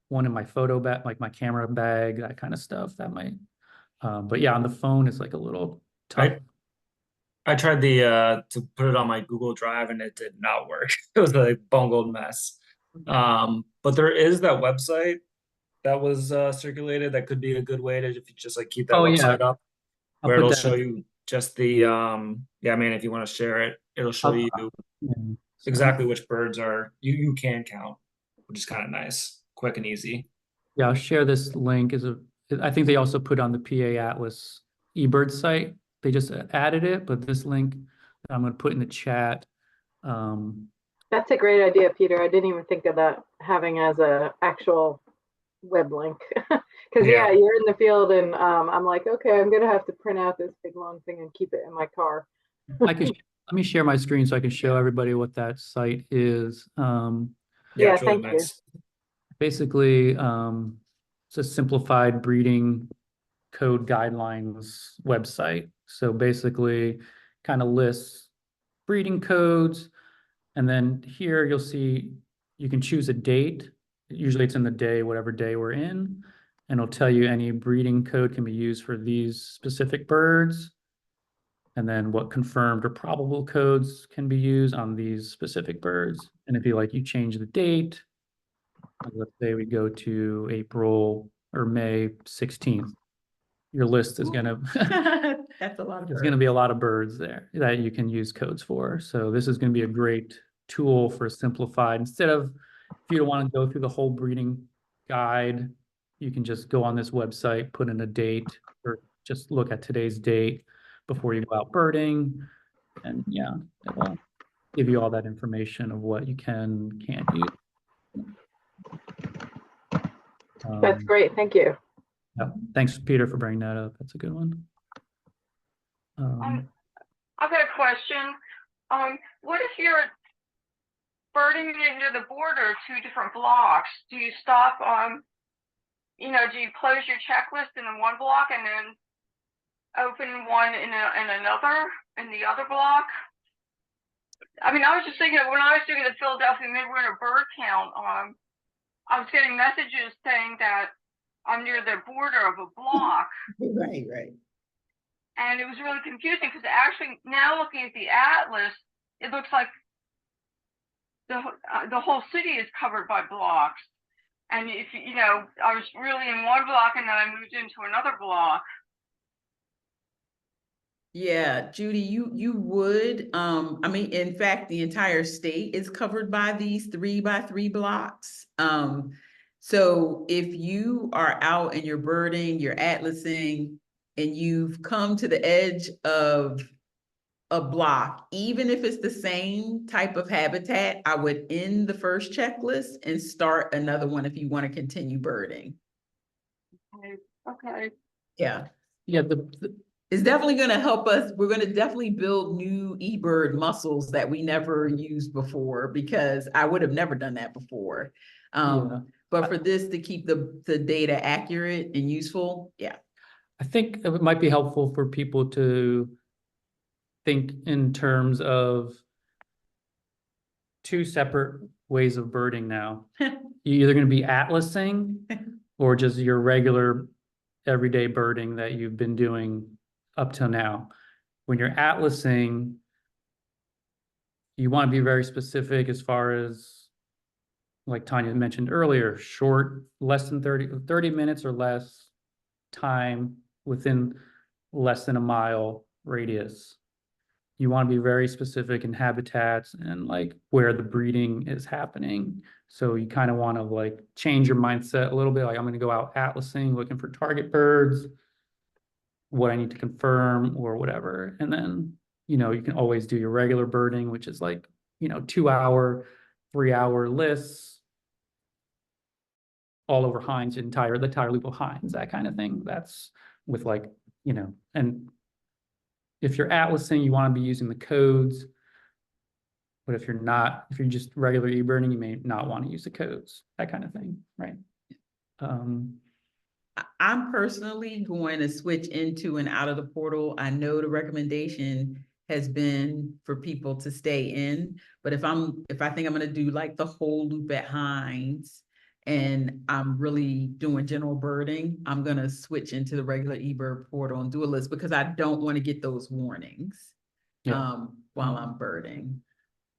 one in my photo bag, like my camera bag, that kind of stuff. That might, but yeah, on the phone it's like a little tough. I tried to put it on my Google Drive and it did not work. It was a bungled mess. But there is that website that was circulated that could be a good way to, if you just like keep that Oh, yeah. website up, I'll where put it'll that- show you just the yeah, man, if you want to share it, it'll show you Yeah. exactly which birds are you can count, which is kind of nice, quick and easy. Yeah, I'll share this link I think they also put on the PA Atlas eBird site. They just added it, but this link I'm going to put in the chat. that's a great idea, Peter. I didn't even think of that having as a actual web link. Because yeah, you're in the field and I'm like, okay, I'm gonna have to print out this big long thing and keep it in my car. Let me share my screen so I can show everybody what that site is. Yeah, it's really thank you. nice. Basically, it's a simplified breeding code guidelines website. So basically kind of lists breeding codes. And then here you'll see you can choose a date. Usually it's in the day, whatever day we're in. And it'll tell you any breeding code can be used for these specific birds. And then what confirmed or probable codes can be used on these specific birds. And if you change the date, let's say we go to April or May 16th, your list is gonna That's a lot of there's gonna be a lot of birds there that you can use codes for. So this is gonna be a great tool for simplified. Instead of, if you don't want to go through the whole breeding guide, you can just go on this website, put in a date, or just look at today's date before you go out birding. And yeah, it'll give you all that information of what you can't use. That's great. Thank you. Yeah, thanks, Peter, for bringing that up. That's a good one. I've got a question. What if you're birding into the border, two different blocks? Do you stop do you close your checklist in one block and then open one in the other block? I mean, I was just thinking when I was doing the Philadelphia Midwinter bird count, I was getting messages saying that I'm near the border of a block. Right. And it was really confusing because actually now looking at the atlas, it looks like the whole city is covered by blocks. And if I was really in one block and then I moved into another block. Yeah, Judy, you would, I mean, in fact, the entire state is covered by these 3x3 blocks. So if you are out and you're birding, you're atlasing, and you've come to the edge of a block, even if it's the same type of habitat, I would end the first checklist and start another one if you want to continue birding. Okay. Yeah. Yeah, It's definitely going to help us. We're going to definitely build new eBird muscles that we never used before, because I would have never done that before. But for this to keep the data accurate and useful, yeah. I think it might be helpful for people to think in terms of two separate ways of birding now. You're either going to be atlasing or just your regular everyday birding that you've been doing up till now. when you're atlasing, you want to be very specific as far as, like Tanya mentioned earlier, short, less than 30 minutes or less time within less than a mile radius. You want to be very specific in habitats and like where the breeding is happening. So you kind of want to like change your mindset a little bit. Like, I'm going to go out atlasing, looking for target birds, what I need to confirm or whatever. And then, you know, you can always do your regular birding, which is like, you know, 2-hour, 3-hour lists all over Hines, the entire loop of Hines, that kind of thing. That's with like, you know, and if you're atlasing, you want to be using the codes. But if you're not, if you're just regular e-birding, you may not want to use the codes, that kind of thing, right? I'm personally going to switch into and out of the portal. I know the recommendation has been for people to stay in, but if I think I'm going to do like the whole loop at Hines and I'm really doing general birding, I'm going to switch into the regular eBird portal and do a list because I don't want to get those warnings while I'm birding.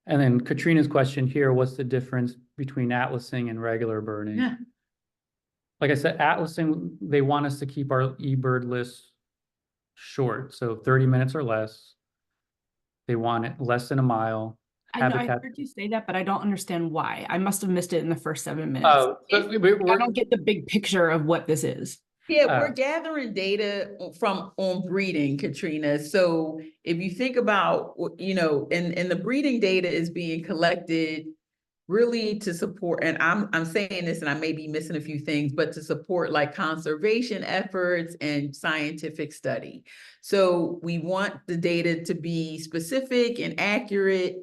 And then Katrina's question here, what's the difference between atlasing and regular birding? Yeah. Like I said, atlasing, they want us to keep our eBird list short, so 30 minutes or less. They want it less than a mile. I know, I heard you say that, but I don't understand why. I must have missed it in the first 7 minutes. Oh, I don't get the big picture of what this is. Yeah, we're gathering data on breeding, Katrina. So if you think about, you know, and the breeding data is being collected really to support, and I'm saying this and I may be missing a few things, but to support like conservation efforts and scientific study. So we want the data to be specific and accurate.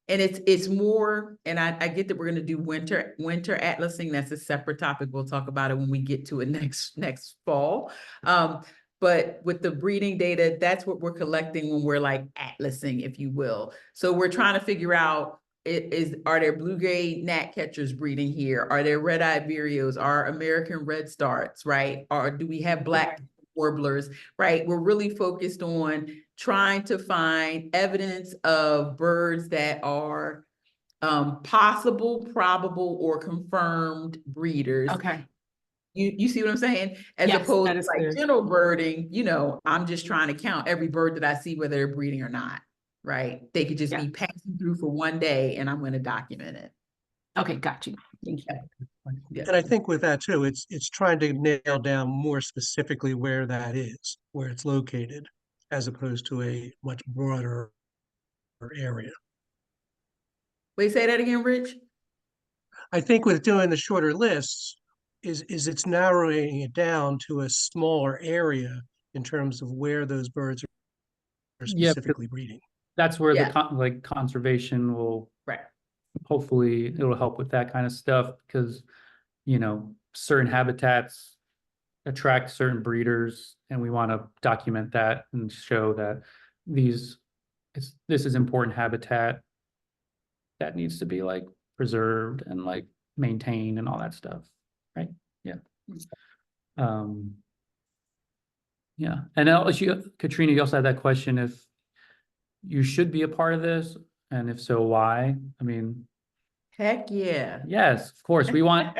And it's more, and I get that we're going to do winter atlasing. That's a separate topic. We'll talk about it when we get to it next fall. But with the breeding data, that's what we're collecting when we're like atlasing, if you will. So we're trying to figure out, are there blue-gray gnatcatchers breeding here? Are there red-eyed vireos? Are American redstarts, right? Or do we have black warblers, right? We're really focused on trying to find evidence of birds that are possible, probable, or confirmed breeders. Okay. You see what I'm saying? As Yes, opposed that to is like clear. general birding, you know, I'm just trying to count every bird that I see, whether they're breeding or not, right? They could just be passing through for one day and I'm going to document it. Okay, got you. Thank you. Yeah. And I think with that too, it's trying to nail down more specifically where that is, where it's located, as opposed to a much broader area. Wait, say that again, Rich? I think with doing the shorter lists is it's narrowing it down to a smaller area in terms of where those birds are specifically breeding. That's where Yeah. the conservation will, Right. hopefully it'll help with that kind of stuff because, you know, certain habitats attract certain breeders and we want to document that and show that this is important habitat that needs to be like preserved and like maintained and all that stuff, right? Yeah. Yeah, and also, Katrina, you also had that question if you should be a part of this, and if so, why? I mean, Heck yeah. yes, of course, we want.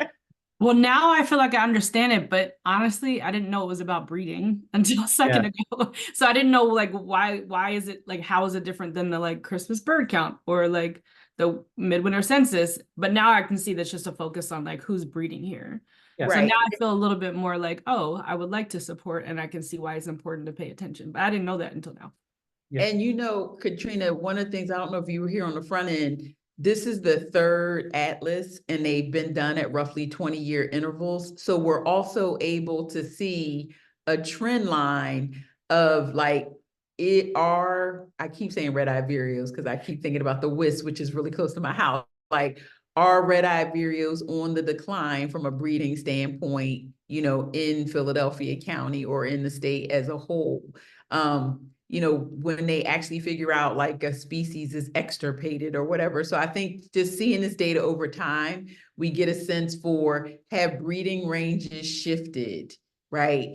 Well, now I feel like I understand it, but honestly, I didn't know it was about breeding until a second ago. So I didn't know like why is it like, how is it different than the like Christmas bird count or like the midwinter census? But now I can see that's just a focus on like who's breeding here. Yeah. So Right. now I feel a little bit more like, oh, I would like to support and I can see why it's important to pay attention. But I didn't know that until now. Yeah. And you know, Katrina, one of the things, I don't know if you were here on the front end, this is the third atlas and they've been done at roughly 20-year intervals. So we're also able to see a trend line of like, I keep saying red-eyed vireos because I keep thinking about the wisp, which is really close to my house. Like, are red-eyed vireos on the decline from a breeding standpoint, you know, in Philadelphia County or in the state as a whole? You know, when they actually figure out like a species is extirpated or whatever. So I think just seeing this data over time, we get a sense for, have breeding ranges shifted? right?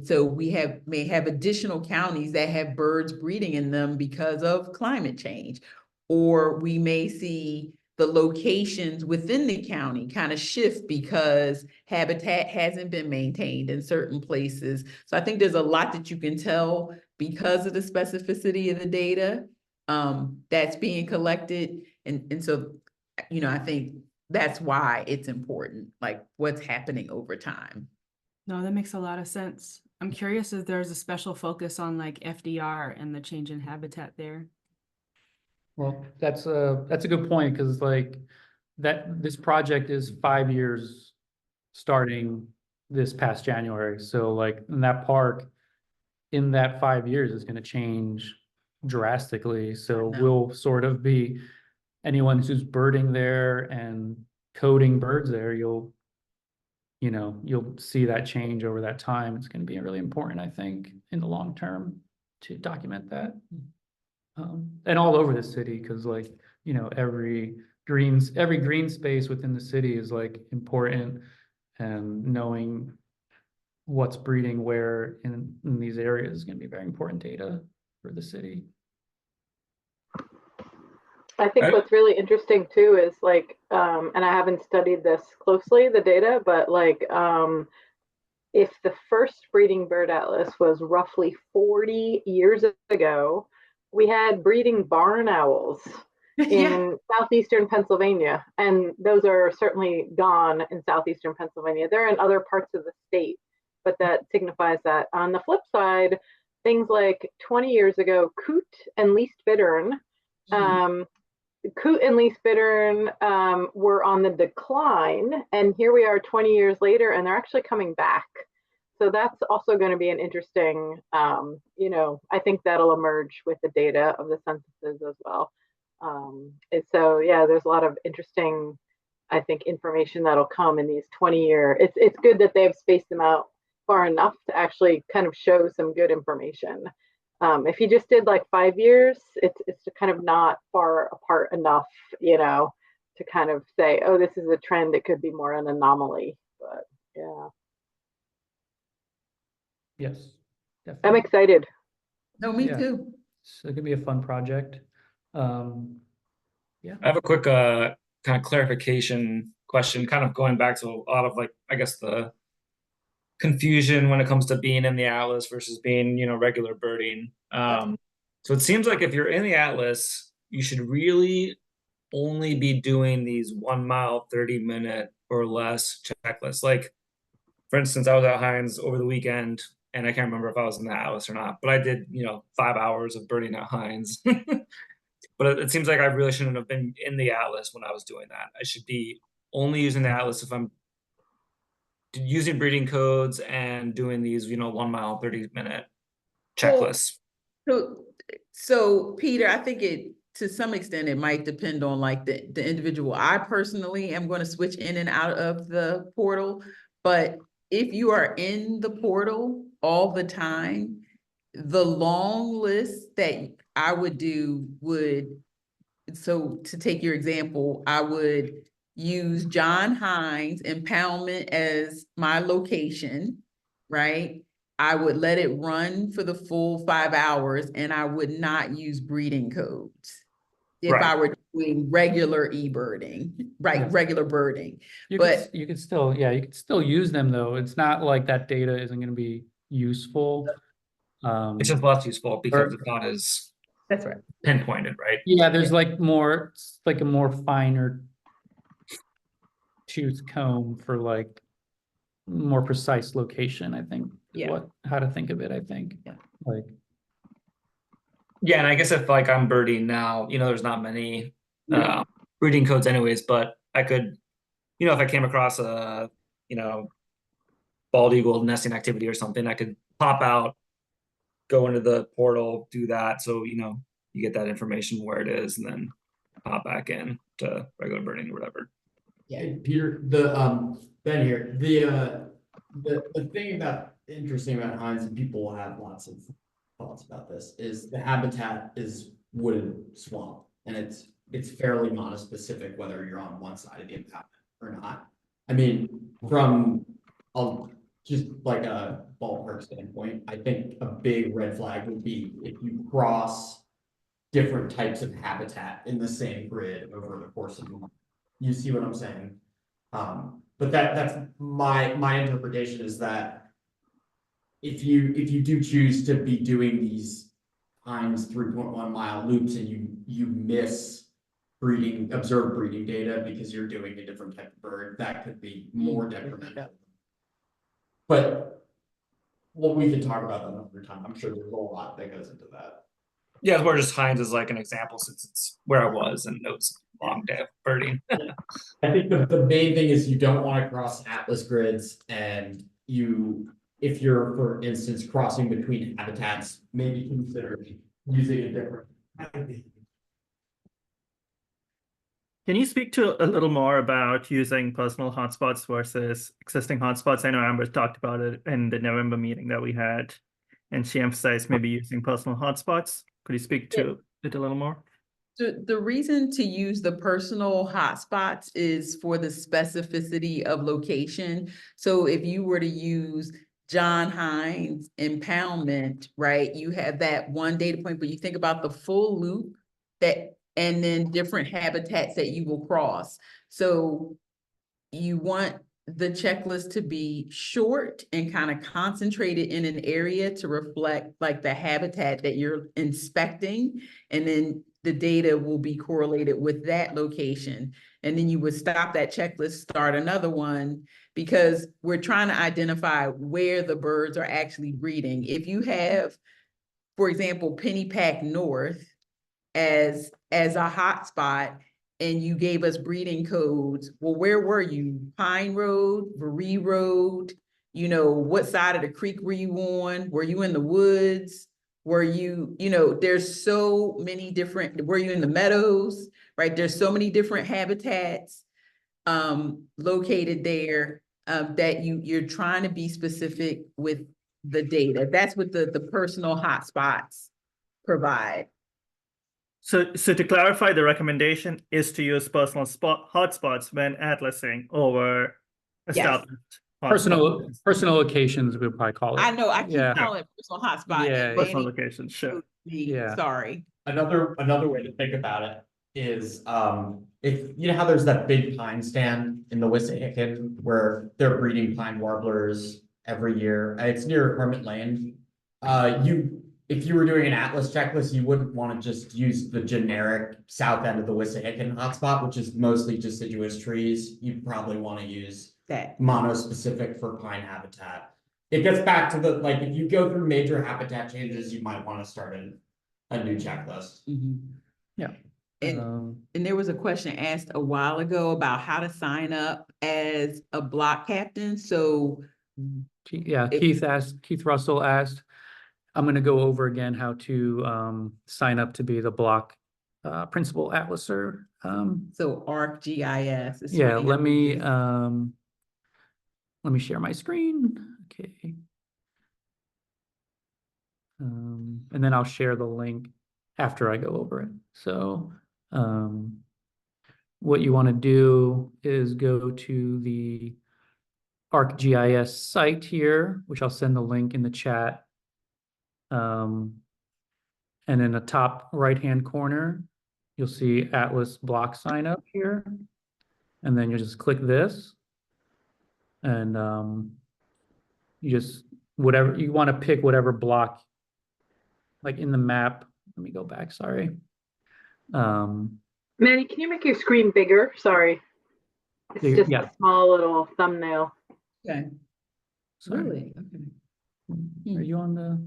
So we may have additional counties that have birds breeding in them because of climate change. Or we may see the locations within the county kind of shift because habitat hasn't been maintained in certain places. So I think there's a lot that you can tell because of the specificity of the data that's being collected. And so, I think that's why it's important, like what's happening over time. No, that makes a lot of sense. I'm curious if there's a special focus on like FDR and the change in habitat there. Well, that's a good point, because like this project is 5 years starting this past January. So like in that park, in that 5 years is going to change drastically. So know. we'll sort of be anyone who's birding there and coding birds there, you'll see that change over that time. It's going to be really important, I think, in the long term to document that. And all over the city, because like, every green space within the city is like important, and knowing what's breeding where in these areas is going to be very important data for the city. I think what's really interesting too is like, and I haven't studied this closely, the data, but like, if the first breeding bird atlas was roughly 40 years ago, we had breeding barn owls in southeastern Pennsylvania, and those are certainly gone in southeastern Pennsylvania. They're in other parts of the state, but that signifies that. On the flip side, things like 20 years ago, coot and least bittern, coot and least bittern were on the decline, and here we are 20 years later, and they're actually coming back. So that's also going to be an interesting, I think that'll emerge with the data of the censuses as well. And so, yeah, there's a lot of interesting, I think, information that'll come in these 20-year. It's good that they've spaced them out far enough to actually kind of show some good information. If you just did like 5 years, it's kind of not far apart enough, to kind of say, oh, this is a trend. It could be more an anomaly, but yeah. Yes, I'm definitely. excited. No, me Yeah. too. So it could be a fun project. I have a quick kind of clarification question, kind of going back to a lot of like, I guess, the confusion when it comes to being in the atlas versus being, regular birding. So it seems like if you're in the atlas, you should really only be doing these 1 mile, 30-minute or less checklists. Like, for instance, I was at Hines over the weekend, and I can't remember if I was in the atlas or not, but I did, 5 hours of birding at Hines. But it seems like I really shouldn't have been in the atlas when I was doing that. I should be only using the atlas if I'm using breeding codes and doing these, 1 mile, 30-minute checklists. So Peter, I think to some extent it might depend on like the individual. I personally am going to switch in and out of the portal, but if you are in the portal all the time, the long list that I would do so to take your example, I would use John Hines impoundment as my location, right? I would let it run for the full 5 hours, and I would not use breeding codes if Right. I were doing regular e-birding, right? Yeah. Regular birding. You But could still use them though. It's not like that data isn't going to be useful. It's just less useful because it's not as that's right. pinpointed, right? Yeah, there's like it's like a more finer tooth comb for like more precise location, I think. Yeah. How to think of it, I think. Yeah. Like, Yeah, and I guess if like I'm birding now, there's not many breeding codes anyways, but I could, if I came across a, bald eagle nesting activity or something, I could pop out, go into the portal, do that. So, you get that information where it is, and then pop back in to regular birding or whatever. Yeah, Peter, Ben here. The thing interesting about Hines, and people will have lots of thoughts about this, is the habitat is wooded swamp, and it's fairly monospecific whether you're on one side of the impoundment or not. I mean, from a just like a ballpark standpoint, I think a big red flag would be if you cross different types of habitat in the same grid over the course of a month. You see what I'm saying? But that's my interpretation is that if you do choose to be doing these times 3.1 mile loops and you miss observed breeding data because you're doing a different type of bird, that could be more detrimental. But what we can talk about that another time. I'm sure there's a lot that goes into that. Yeah, we're just Hines as like an example since it's where I was and it was a long day of birding. I think the main thing is you don't want to cross atlas grids, and if you're, for instance, crossing between habitats, maybe consider using a different. Can you speak to a little more about using personal hotspots versus existing hotspots? I know Amber talked about it in the November meeting that we had, and she emphasized maybe using personal hotspots. Could you speak to it a little more? The reason to use the personal hotspots is for the specificity of location. So if you were to use John Hines impoundment, right, you have that one data point, but you think about the full loop and then different habitats that you will cross. So you want the checklist to be short and kind of concentrated in an area to reflect like the habitat that you're inspecting. And then the data will be correlated with that location. And then you would stop that checklist, start another one, because we're trying to identify where the birds are actually breeding. If you have, for example, Pennypack North as a hotspot, and you gave us breeding codes, well, where were you? Pine Road, Varee Road, what side of the creek were you on? Were you in the woods? Were you, there's so many different, were you in the meadows, right? There's so many different habitats located there that you're trying to be specific with the data. That's what the personal hotspots provide. So to clarify, the recommendation is to use personal hotspots when atlasing over established hotspots. Personal locations, we'll probably call it. I know, I keep Yeah. calling it personal hotspot. Yeah. and Personal Manny locations, sure. Yeah. Sorry. Another way to think about it is if you know how there's that big pine stand in the Wissahickon where they're breeding pine warblers every year. It's near Hermit Lane. If you were doing an atlas checklist, you wouldn't want to just use the generic south end of the Wissahickon hotspot, which is mostly deciduous trees. You'd probably want to use That. monospecific for pine habitat. It gets back to the, like, if you go through major habitat changes, you might want to start a new checklist. Yeah. And there was a question asked a while ago about how to sign up as a block captain. So Yeah, Keith Russell asked, I'm going to go over again how to sign up to be the block principal atlaser. so ArcGIS. is Yeah, 20 let me share my screen. Okay. And then I'll share the link after I go over it. So what you want to do is go to the ArcGIS site here, which I'll send the link in the chat. And in the top right-hand corner, you'll see Atlas block sign up here. And then you just click this. And you just, whatever, you want to pick whatever block, like in the map. Let me go back, sorry. Manny, can you make your screen bigger? Sorry. It's just a small little thumbnail. Okay. Sorry. Really? Okay. Are you on the?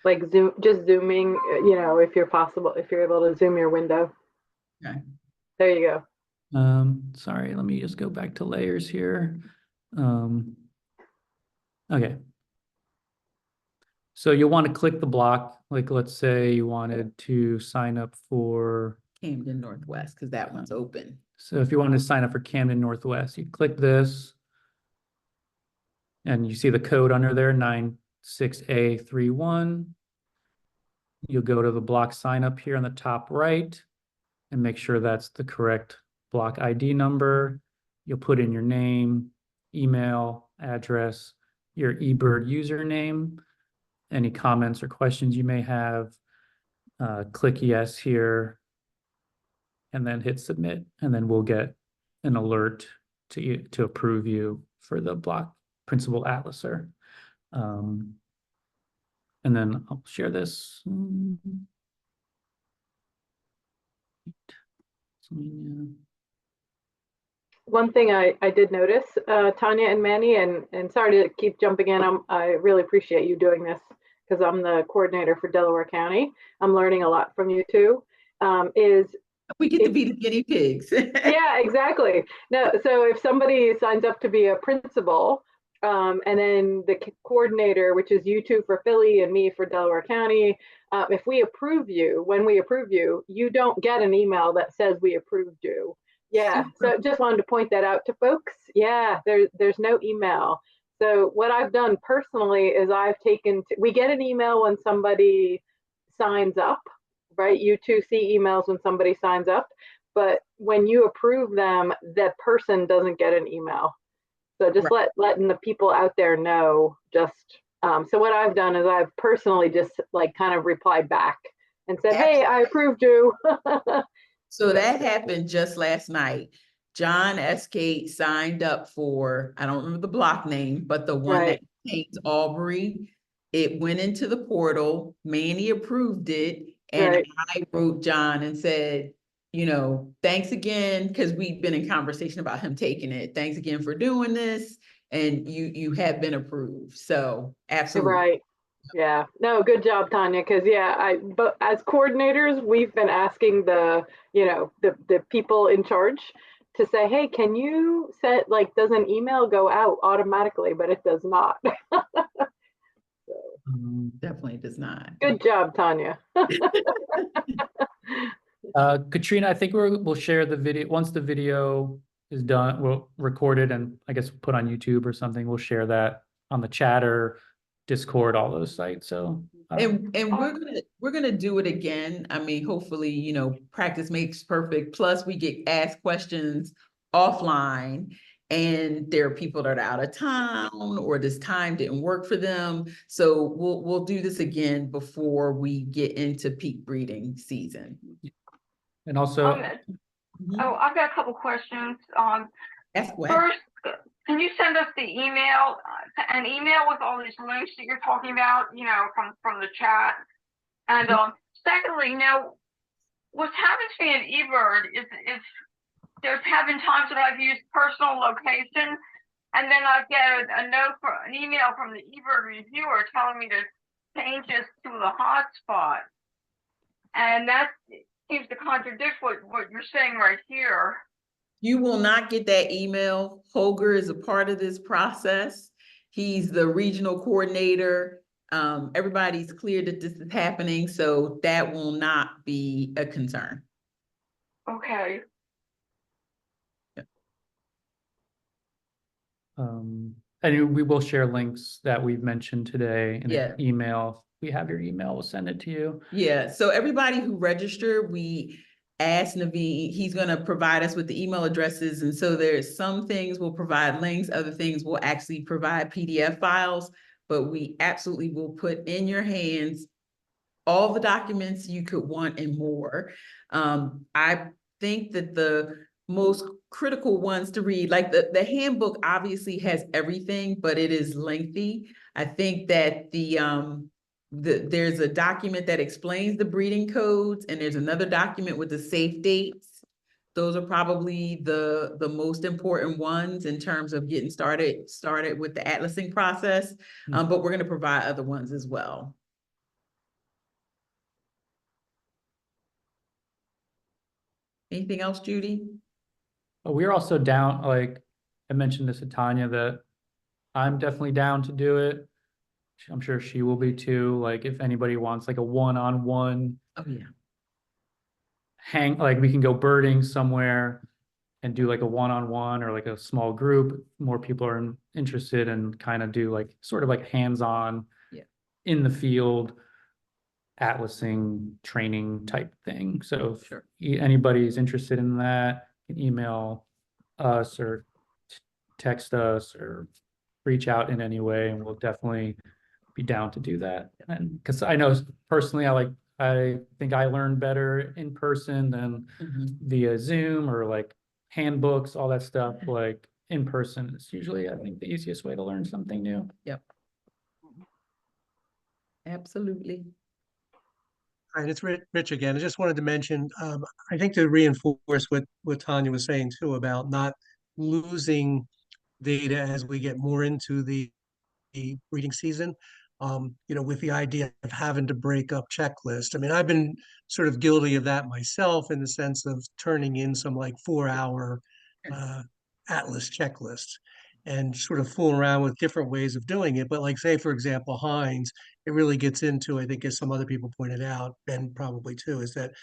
Like zooming, if you're able to zoom your window. Okay. There you go. Sorry, let me just go back to layers here. Okay. So you'll want to click the block, like let's say you wanted to sign up for Camden Northwest, because that one's open. So if you want to sign up for Camden Northwest, you click this and you see the code under there, 96A31. You'll go to the block sign up here on the top right and make sure that's the correct block ID number. You'll put in your name, email, address, your eBird username, any comments or questions you may have, click yes here, and then hit submit, and then we'll get an alert to approve you for the block principal atlaser. And then I'll share this. One thing I did notice, Tanya and Manny, and sorry to keep jumping in, I really appreciate you doing this because I'm the coordinator for Delaware County. I'm learning a lot from you too. We get to be the guinea pigs. Yeah, exactly. No, so if somebody signs up to be a principal, and then the coordinator, which is you two for Philly and me for Delaware County, if we approve you, when we approve you, you don't get an email that says we approved you. Yeah, so just wanted to point that out to folks. Yeah, there's no email. So what I've done personally is we get an email when somebody signs up, right? You two see emails when somebody signs up, but when you approve them, that person doesn't get an email. So just letting the people out there know, just, so what I've done is I've personally just like kind of replied back and said, hey, I approved you. So that happened just last night. John Escate signed up for, I don't remember the block name, but the one that contains Aubrey. It went into the portal, Manny approved it, and I wrote John and said, you know, thanks again, because we've been in conversation about him taking it. Thanks again for doing this. And you have been approved. So absolutely. Right. Yeah, no, good job, Tanya. Because but as coordinators, we've been asking the people in charge to say, hey, can you set, like, does an email go out automatically? But it does not. Definitely does not. Good job, Tanya. Katrina, I think we'll share the video once the video is done. We'll record it and I guess put on YouTube or something. We'll share that on the chat or Discord, all those sites. So and we're gonna do it again. I mean, hopefully, practice makes perfect. Plus, we get asked questions offline, and there are people that are out of town or this time didn't work for them. So we'll do this again before we get into peak breeding season. And also, I've got a couple questions. First, can you send us an email with all these links that you're talking about, from the chat? And secondly, now, what's happened to me at eBird is there's have been times that I've used personal location, and then I get an email from the eBird reviewer telling me to change this to the hotspot, and that seems to contradict what you're saying right here. You will not get that email. Holger is a part of this process. He's the regional coordinator. Everybody's clear that this is happening, so that will not be a concern. Okay. and we will share links that we've mentioned today in an email. If we have your email, we'll send it to you. Yeah, so everybody who registered, we asked Naveen, he's gonna provide us with the email addresses. And so there's some things we'll provide links, other things we'll actually provide PDF files, but we absolutely will put in your hands all the documents you could want and more. I think that the most critical ones to read, like the handbook obviously has everything, but it is lengthy. I think that there's a document that explains the breeding codes, and there's another document with the safe dates. Those are probably the most important ones in terms of getting started with the atlasing process. But we're going to provide other ones as well. Anything else, Judy? We're also down, like I mentioned this to Tanya, that I'm definitely down to do it. I'm sure she will be too. Like if anybody wants like a one-on-one, like we can go birding somewhere and do like a one-on-one or like a small group. More people are interested and kind of do like sort of like hands-on in the field atlasing training type thing. So if anybody's interested in that, you can email us or text us or reach out in any way, and we'll definitely be down to do that. And because I know personally, I think I learn better in person than via Zoom or like handbooks, all that stuff. Like in person is usually, I think, the easiest way to learn something new. Yep. Absolutely. All right, it's Rich again. I just wanted to mention, I think to reinforce what Tanya was saying too about not losing data as we get more into the breeding season. With the idea of having to break up checklists. I mean, I've been sort of guilty of that myself in the sense of turning in some like 4-hour Atlas checklists and sort of fooling around with different ways of doing it. But like, say, for example, Heinz, it really gets into, I think, as some other people pointed out, Ben probably too, is that,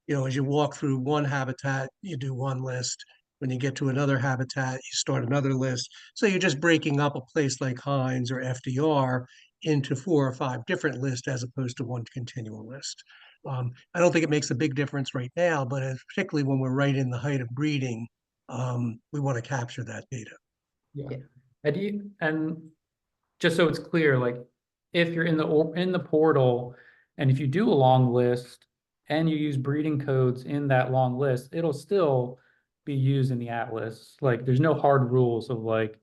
as you walk through one habitat, you do one list. When you get to another habitat, you start another list. So you're just breaking up a place like Heinz or FDR into 4 or 5 different lists as opposed to one continual list. I don't think it makes a big difference right now, but particularly when we're right in the height of breeding, we want to capture that data. Yeah. And just so it's clear, like if you're in the portal and if you do a long list and you use breeding codes in that long list, it'll still be used in the Atlas. Like there's no hard rules of like,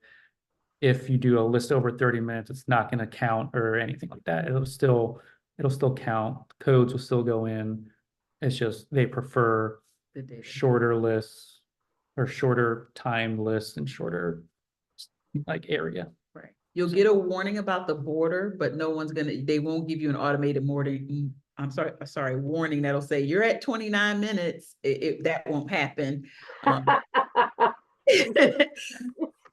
if you do a list over 30 minutes, it's not going to count or anything like that. It'll still count. Codes will still go in. It's just they prefer The data. shorter lists or shorter time lists and shorter like area. Right. You'll get a warning about the border, but they won't give you an automated warning. Warning that'll say you're at 29 minutes. That won't happen.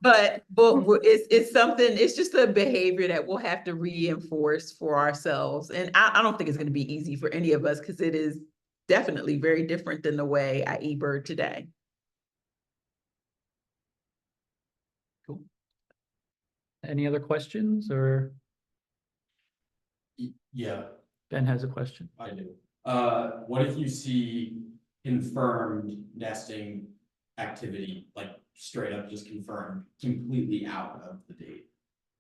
But it's something, it's just a behavior that we'll have to reinforce for ourselves. And I don't think it's going to be easy for any of us because it is definitely very different than the way I eBird today. Cool. Any other questions or Yeah, Ben has a question? I do. What if you see confirmed nesting activity, like straight up just confirmed, completely out of the date?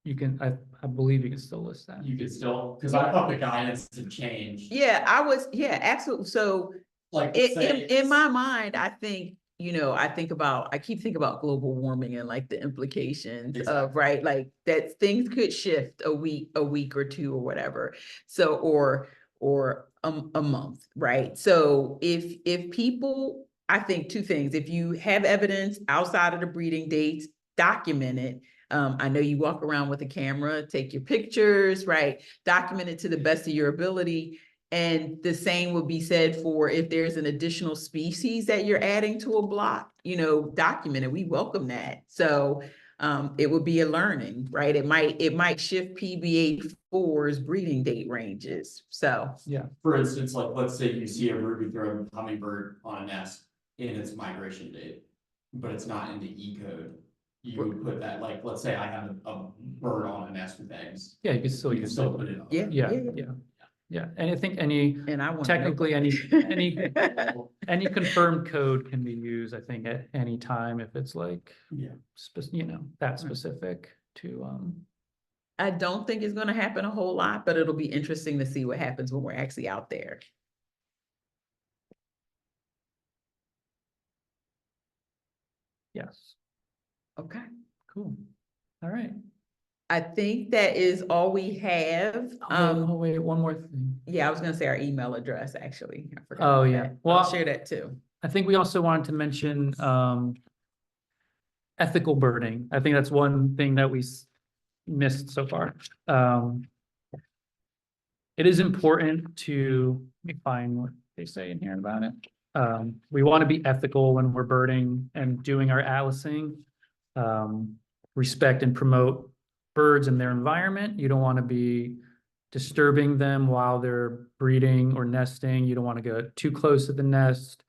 You can, I believe you can still list that. You could still, because I thought the guidance had changed. Yeah, absolutely. So Like, in my mind, I think, I keep thinking about global warming and like the implications of, right, like that things could shift a week or two or whatever. So, or a month, right? So if people, I think 2 things, if you have evidence outside of the breeding dates, document it. I know you walk around with a camera, take your pictures, right? Document it to the best of your ability. And the same would be said for if there's an additional species that you're adding to a block, document it. We welcome that. So it would be a learning, right? It might shift PBA4's breeding date ranges. So yeah. For instance, like let's say you see a ruby-throated hummingbird on a nest in its migration date, but it's not in the E code. You would put that, like, let's say I have a bird on a nest with eggs. Yeah, you can still You use still it. put it on. Yeah. And I think technically any confirmed code can be used, I think, at any time if it's like, that specific to, I don't think it's going to happen a whole lot, but it'll be interesting to see what happens when we're actually out there. yes. Okay. Cool. All right. I think that is all we have. Oh, wait, one more thing. Yeah, I was gonna say our email address, actually. I forgot Oh, about yeah. that. Well, I'll share that too. I think we also wanted to mention ethical birding. I think that's one thing that we missed so far. It is important to, let me find what they say in here about it. We want to be ethical when we're birding and doing our atlasing. Respect and promote birds and their environment. You don't want to be disturbing them while they're breeding or nesting. You don't want to go too close to the nest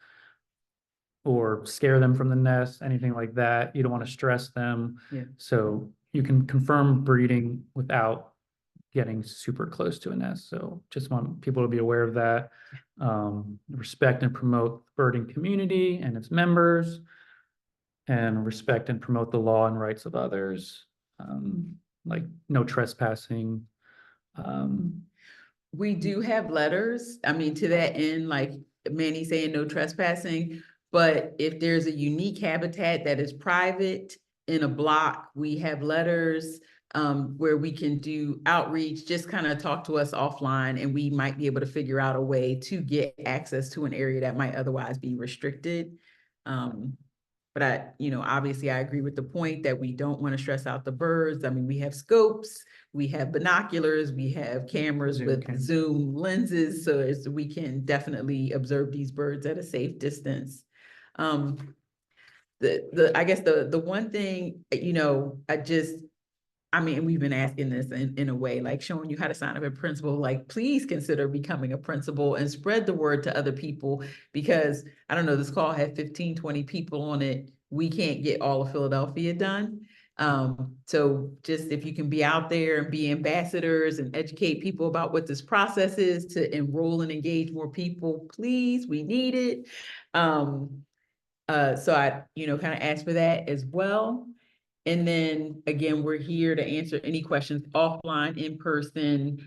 or scare them from the nest, anything like that. You don't want to stress them. Yeah. So you can confirm breeding without getting super close to a nest. So just want people to be aware of that. Respect and promote the birding community and its members, and respect and promote the law and rights of others. like no trespassing. We do have letters, I mean, to that end, like Manny saying no trespassing. But if there's a unique habitat that is private in a block, we have letters where we can do outreach, just kind of talk to us offline, and we might be able to figure out a way to get access to an area that might otherwise be restricted. But obviously I agree with the point that we don't want to stress out the birds. I mean, we have scopes, we have binoculars, we have cameras Zoom with cam. zoom lenses, so as we can definitely observe these birds at a safe distance. I guess the one thing, I mean, we've been asking this in a way, like showing you how to sign up a principal, like please consider becoming a principal and spread the word to other people, because I don't know, this call had 15, 20 people on it. We can't get all of Philadelphia done. So just if you can be out there and be ambassadors and educate people about what this process is to enroll and engage more people, please, we need it. So I, kind of ask for that as well. And then again, we're here to answer any questions offline, in person.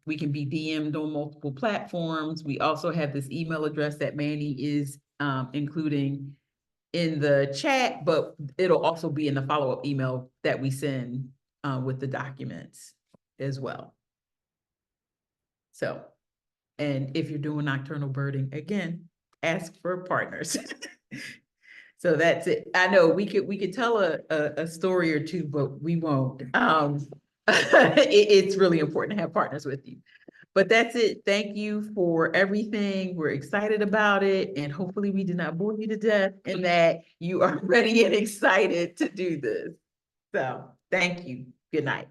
We can be DM'd on multiple platforms. We also have this email address that Manny is including in the chat, but it'll also be in the follow-up email that we send with the documents as well. So, and if you're doing nocturnal birding, again, ask for partners. So that's it. I know we could tell a story or two, but we won't. It's really important to have partners with you. But that's it. Thank you for everything. We're excited about it, and hopefully we did not bore you to death and that you are ready and excited to do this. So thank you. Good night.